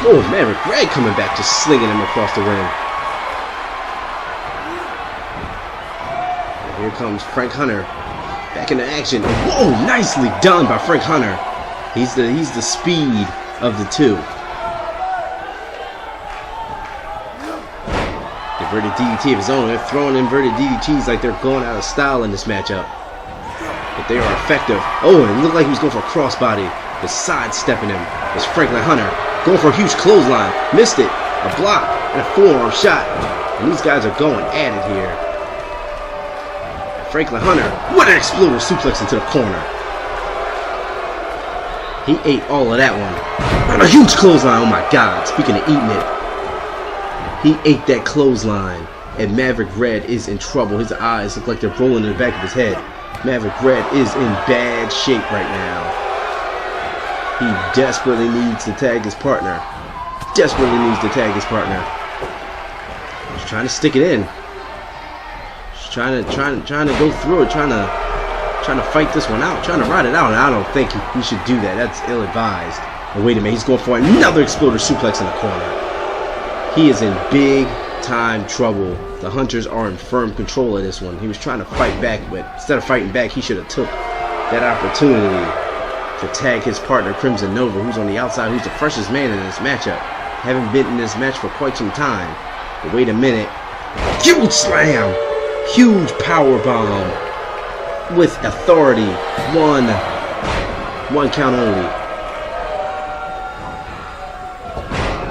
Oh, Maverick Red coming back, just slinging him across the ring. Here comes Frank Hunter back into action. Whoa, nicely done by Frank Hunter. He's the speed of the two. Inverted DDT of his own. They're throwing inverted DDTs like they're going out of style in this matchup. But they are effective. Oh, and it looked like he was going for a crossbody. But sidestepping him was Franklin Hunter. Going for a huge clothesline. Missed it. A block and a forearm shot. And these guys are going at it here. Franklin Hunter, what an exploder suplex into the corner. He ate all of that one. And a huge clothesline. Oh my God. Speaking of eating it. He ate that clothesline. And Maverick Red is in trouble. His eyes look like they're rolling in the back of his head. Maverick Red is in bad shape right now. He desperately needs to tag his partner. Desperately needs to tag his partner. He's trying to stick it in. He's trying to go through it. Trying to fight this one out. Trying to ride it out. And I don't think he should do that. That's ill-advised. Oh, wait a minute. He's going for another exploder suplex in the corner. He is in big time trouble. The Hunters are in firm control of this one. He was trying to fight back, but instead of fighting back, he should have took that opportunity to tag his partner Crimson Nova, who's on the outside, who's the freshest man in this matchup. Haven't been in this match for quite some time. But wait a minute. Huge slam! Huge power bomb with authority. One count only.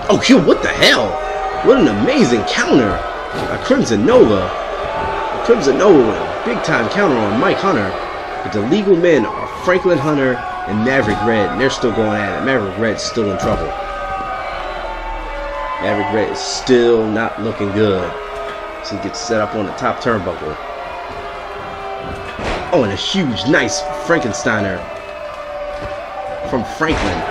Oh, what the hell? What an amazing counter by Crimson Nova. Crimson Nova with a big time counter on Mike Hunter. But the legal men are Franklin Hunter and Maverick Red, and they're still going at it. Maverick Red's still in trouble. Maverick Red is still not looking good. So he gets set up on the top turnbuckle. Oh, and a huge, nice Frankensteiner from Franklin.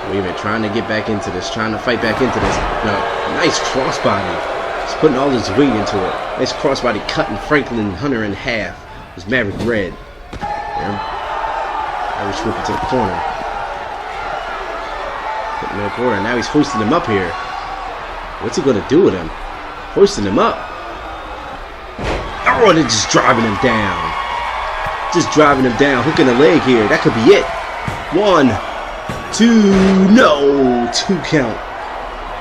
Wait a minute, trying to get back into this, trying to fight back into this. No, nice crossbody. He's putting all his weight into it. Nice crossbody cutting Franklin Hunter in half. It was Maverick Red. Irish whip it to the corner. Putting him in the corner. Now he's hoisting him up here. What's he going to do with him? Hoisting him up. Oh, they're just driving him down. Just driving him down. Hooking a leg here. That could be it. 1, 2, no, 2 count.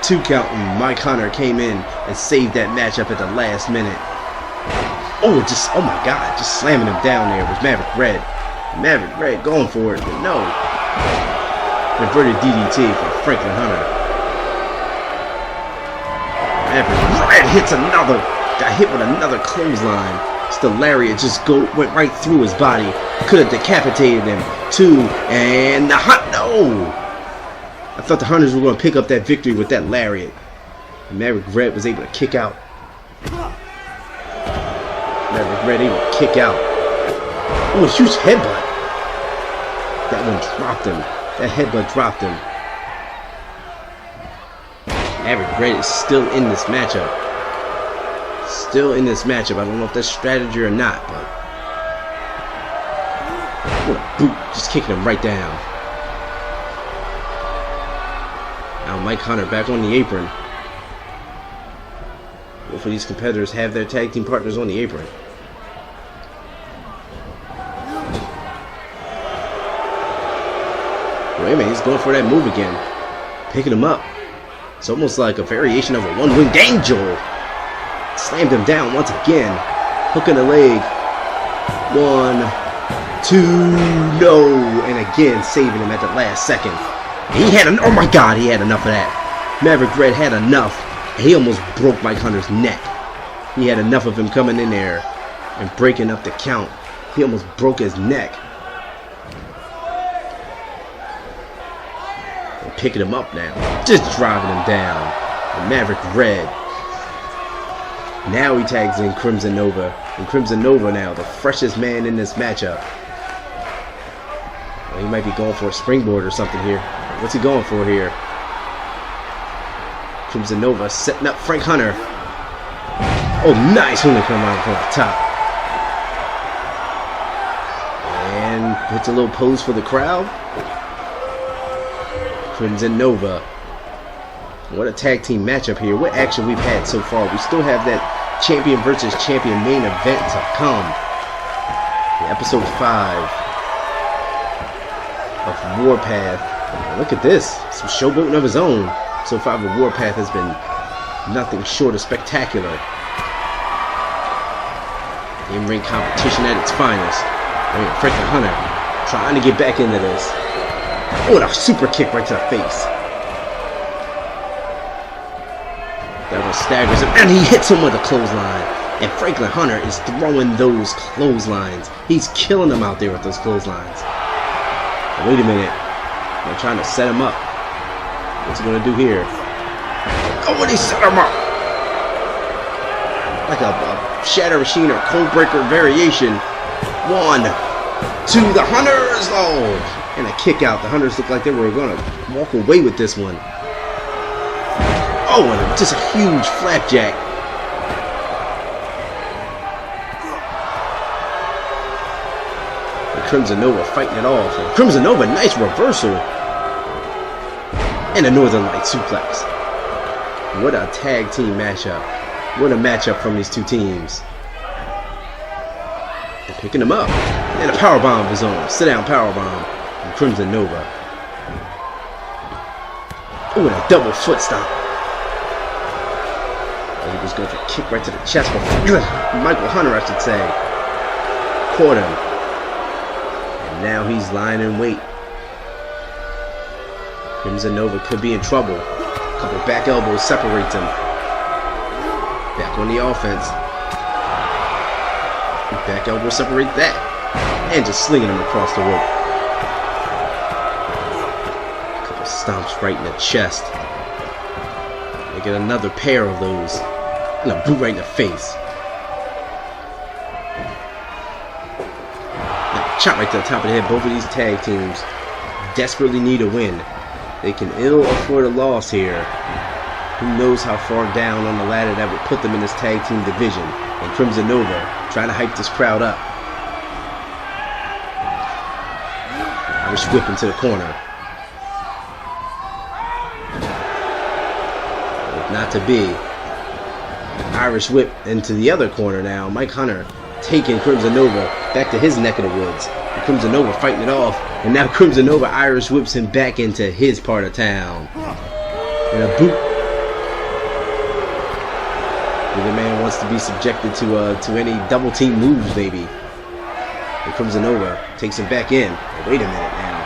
2 count, and Mike Hunter came in and saved that matchup at the last minute. Oh, oh my God, just slamming him down there was Maverick Red. Maverick Red going for it, but no. Inverted DDT from Franklin Hunter. Maverick Red hits another, got hit with another clothesline. It's the lariat just went right through his body. Could have decapitated him. 2, and the Hunt. No! I thought the Hunters were going to pick up that victory with that lariat. And Maverick Red was able to kick out. Maverick Red able to kick out. Oh, a huge headbutt. That one dropped him. That headbutt dropped him. Maverick Red is still in this matchup. Still in this matchup. I don't know if that's strategy or not, but what a boot. Just kicking him right down. Now Mike Hunter back on the apron. Both of these competitors have their tag team partners on the apron. Wait a minute, he's going for that move again. Picking him up. It's almost like a variation of a one-winged angel. Slammed him down once again. Hooking the leg. 1, 2, no. And again, saving him at the last second. He had oh my God, he had enough of that. Maverick Red had enough. He almost broke Mike Hunter's neck. He had enough of him coming in there and breaking up the count. He almost broke his neck. And picking him up now. Just driving him down. And Maverick Red. Now he tags in Crimson Nova. And Crimson Nova now, the freshest man in this matchup. Well, he might be going for a springboard or something here. What's he going for here? Crimson Nova setting up Frank Hunter. Oh, nice when they come out from the top. And puts a little pose for the crowd. Crimson Nova. What a tag team matchup here. What action we've had so far. We still have that champion versus champion main event to come. Episode 5 of Warpath. Look at this. Some showboating of his own. Episode 5 of Warpath has been nothing short of spectacular. In-ring competition at its finest. Freaking Hunter trying to get back into this. Oh, and a super kick right to the face. That one staggers him, and he hits him with a clothesline. And Franklin Hunter is throwing those clotheslines. He's killing them out there with those clotheslines. Wait a minute. They're trying to set him up. What's he going to do here? Oh, and he set him up! Like a Shatter Machine or Cold Breaker variation. 1, 2, the Hunters! Oh! And a kick out. The Hunters look like they were going to walk away with this one. Oh, and just a huge flapjack. And Crimson Nova fighting it off. And Crimson Nova, nice reversal. And a Northern Light suplex. What a tag team matchup. What a matchup from these two teams. And picking him up. And a powerbomb of his own. Sit down powerbomb. Crimson Nova. Oh, and a double foot stomp. Oh, he was going for a kick right to the chest. Michael Hunter, I should say. Caught him. And now he's lying in wait. Crimson Nova could be in trouble. A couple back elbows separates him. Back on the offense. Back elbow separate that. And just slinging him across the rope. Stomps right in the chest. They get another pair of those. And a boot right in the face. Now, chop right to the top of the head. Both of these tag teams desperately need a win. They can ill afford a loss here. Who knows how far down on the ladder that would put them in this tag team division. And Crimson Nova trying to hype this crowd up. Irish whip into the corner. Not to be. Irish whip into the other corner now. Mike Hunter taking Crimson Nova back to his neck of the woods. And Crimson Nova fighting it off. And now Crimson Nova Irish whips him back into his part of town. And a boot. The man wants to be subjected to any double team moves, maybe. And Crimson Nova takes him back in. But wait a minute now.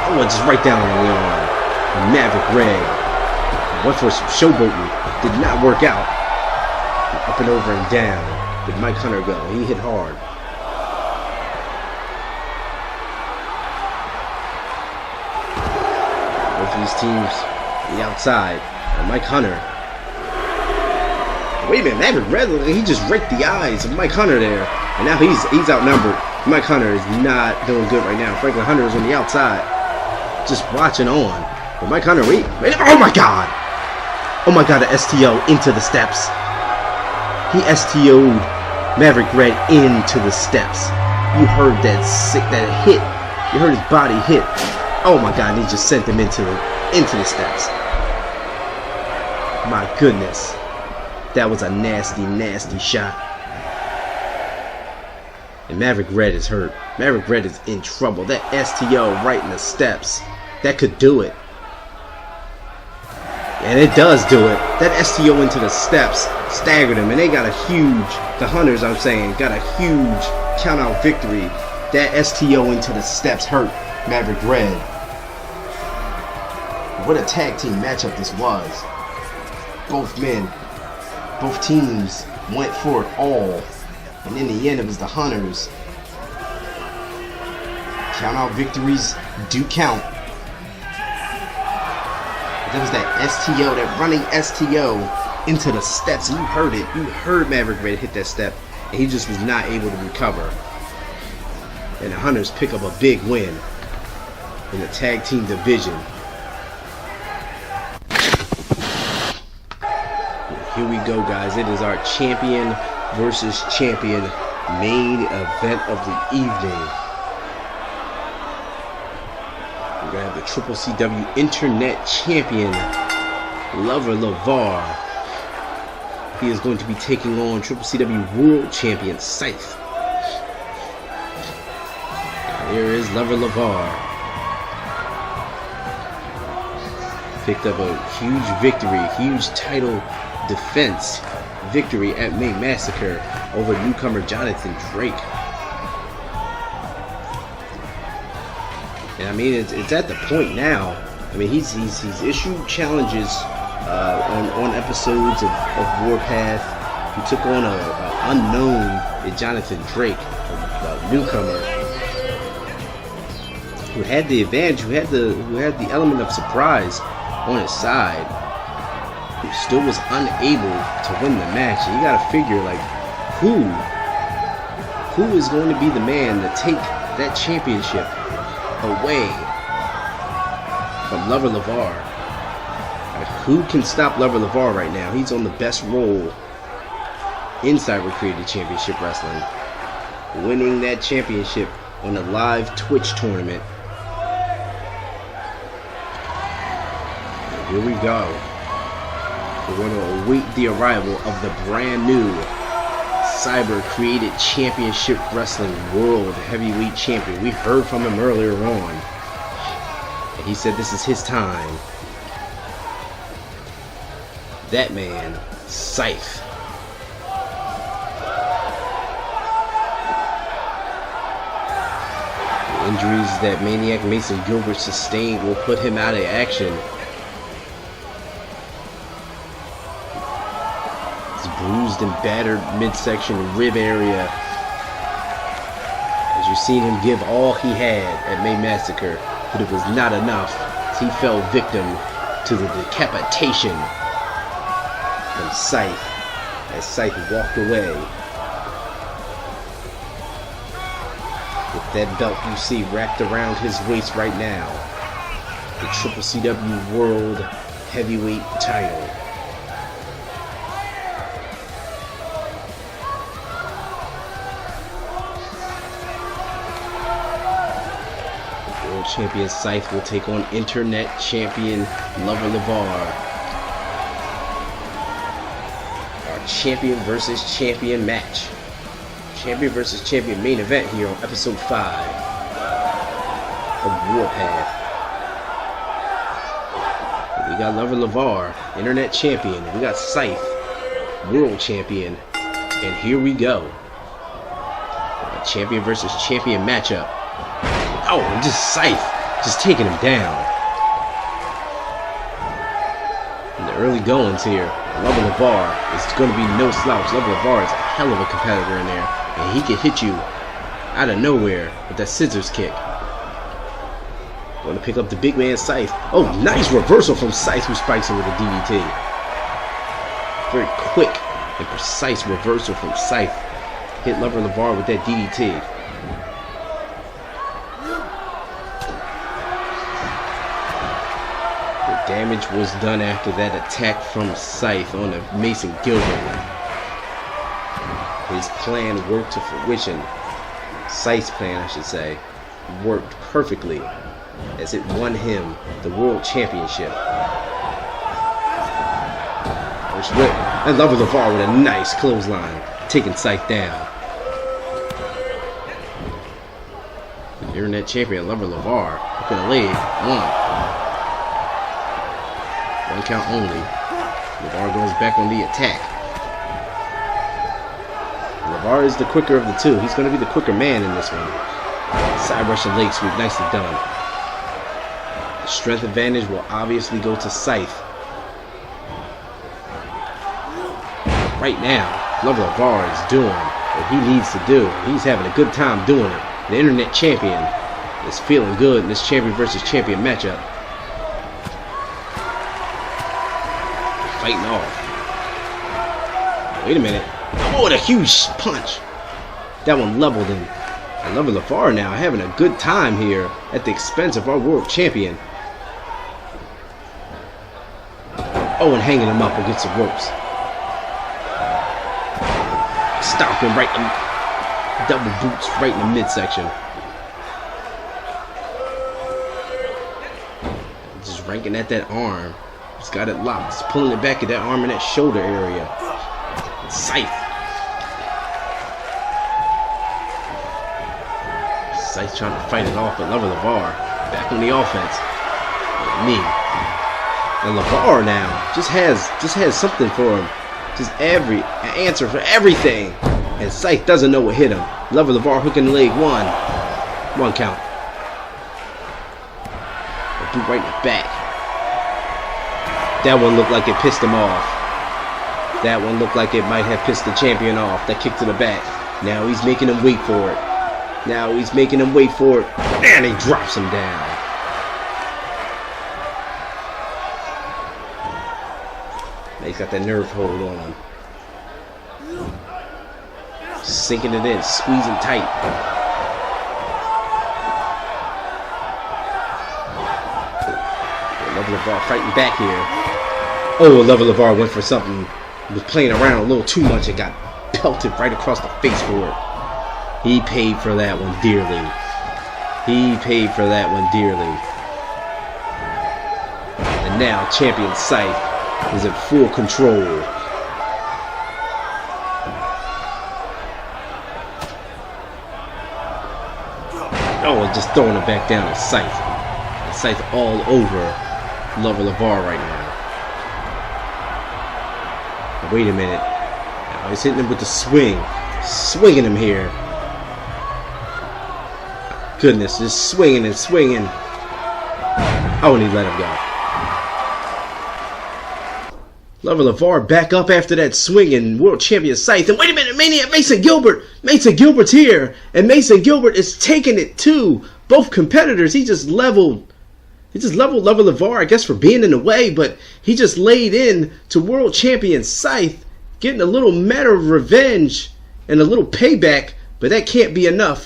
Oh, just right down on the arm. Maverick Red went for some showboating, did not work out. Up and over and down. Did Mike Hunter go? He hit hard. Both of these teams on the outside. And Mike Hunter. Wait a minute, Maverick Red, he just raked the eyes of Mike Hunter there. And now he's outnumbered. Mike Hunter is not doing good right now. Franklin Hunter is on the outside. Just watching on. But Mike Hunter, wait, oh my god! Oh my god, the STO into the steps. He STO'd Maverick Red into the steps. You heard that hit. You heard his body hit. Oh my god, and he just sent him into the steps. My goodness. That was a nasty, nasty shot. And Maverick Red is hurt. Maverick Red is in trouble. That STO right in the steps. That could do it. And it does do it. That STO into the steps staggered him. And they got a huge, the Hunters I'm saying, got a huge count out victory. That STO into the steps hurt Maverick Red. What a tag team matchup this was. Both men, both teams went for it all. And in the end it was the Hunters. Count out victories do count. That was that STO, that running STO into the steps. And you heard it. You heard Maverick Red hit that step. And he just was not able to recover. And the Hunters pick up a big win in the tag team division. Here we go, guys. It is our champion versus champion main event of the evening. We're going to have the CCCW Internet Champion Lavar. He is going to be taking on CCCW World Champion Scythe. There is Lavar. Picked up a huge victory, huge title defense victory at May Massacre over newcomer Jonathan Drake. And I mean, it's at the point now. I mean, he's issued challenges on episodes of Warpath. He took on a unknown Jonathan Drake, a newcomer who had the advantage, who had the element of surprise on his side, who still was unable to win the match. And you gotta figure, like, who is going to be the man to take that championship away from Lavar? Who can stop Lavar right now? He's on the best roll in Cyber Created Championship Wrestling, winning that championship on a live Twitch tournament. And here we go. We're going to await the arrival of the brand new Cyber Created Championship Wrestling World Heavyweight Champion. We heard from him earlier on, and he said this is his time. That man, Scythe. The injuries that Maniac Mason Gilbert sustained will put him out of action. His bruised and battered midsection rib area, as you've seen him give all he had at May Massacre, but it was not enough as he fell victim to the decapitation from Scythe, as Scythe walked away with that belt you see wrapped around his waist right now, the CCCW World Heavyweight title. World Champion Scythe will take on Internet Champion Lavar. Champion versus champion match. Champion versus champion main event here on Episode 5 of Warpath. We got Lavar, Internet Champion. We got Scythe, World Champion. And here we go. A champion versus champion matchup. Oh, just Scythe just taking him down. In the early goings here, Lavar is going to be no slouch. Lavar is a hell of a competitor in there, and he can hit you out of nowhere with that scissors kick. Going to pick up the big man Scythe. Oh, nice reversal from Scythe, who spikes him with a DDT. Very quick and precise reversal from Scythe. Hit Lavar with that DDT. Damage was done after that attack from Scythe on the Mason Gilbert. His plan worked to fruition. Scythe's plan, I should say, worked perfectly as it won him the World Championship. And Lavar with a nice clothesline, taking Scythe down. The Internet Champion Lavar hooking a leg. One count only. Lavar goes back on the attack. Lavar is the quicker of the two. He's going to be the quicker man in this one. Side Russian leg sweep, nicely done. The strength advantage will obviously go to Scythe. Right now, Lavar is doing what he needs to do. He's having a good time doing it. The Internet Champion is feeling good in this champion versus champion matchup. Fighting off. Wait a minute. Oh, what a huge punch. That one leveled him. And Lavar now having a good time here at the expense of our world champion. Oh, and hanging him up against the ropes. Stomping right in, double boots right in the midsection. Just ranking at that arm. He's got it locked. He's pulling it back at that arm and that shoulder area. Scythe. Scythe trying to fight it off, but Lavar back on the offense. Knee. And Lavar now just has something for him. Just an answer for everything. And Scythe doesn't know what hit him. Lavar hooking the leg. One count. A boot right in the back. That one looked like it pissed him off. That one looked like it might have pissed the champion off. That kick to the back. Now he's making him wait for it. And he drops him down. Now he's got that nerve hold on him. Sinking it in, squeezing tight. Lavar fighting back here. Oh, Lavar went for something. He was playing around a little too much and got pelted right across the face for it. He paid for that one dearly. And now Champion Scythe is in full control. Oh, just throwing it back down to Scythe. Scythe all over Lavar right now. Wait a minute. Now he's hitting him with the swing. Swinging him here. Goodness, just swinging and swinging. Oh, and he let him go. Lavar back up after that swing and World Champion Scythe. And wait a minute, Maniac Mason Gilbert. Mason Gilbert's here. And Mason Gilbert is taking it too. Both competitors, he just leveled Lavar, I guess, for being in the way, but he just laid in to World Champion Scythe, getting a little matter of revenge and a little payback, but that can't be enough.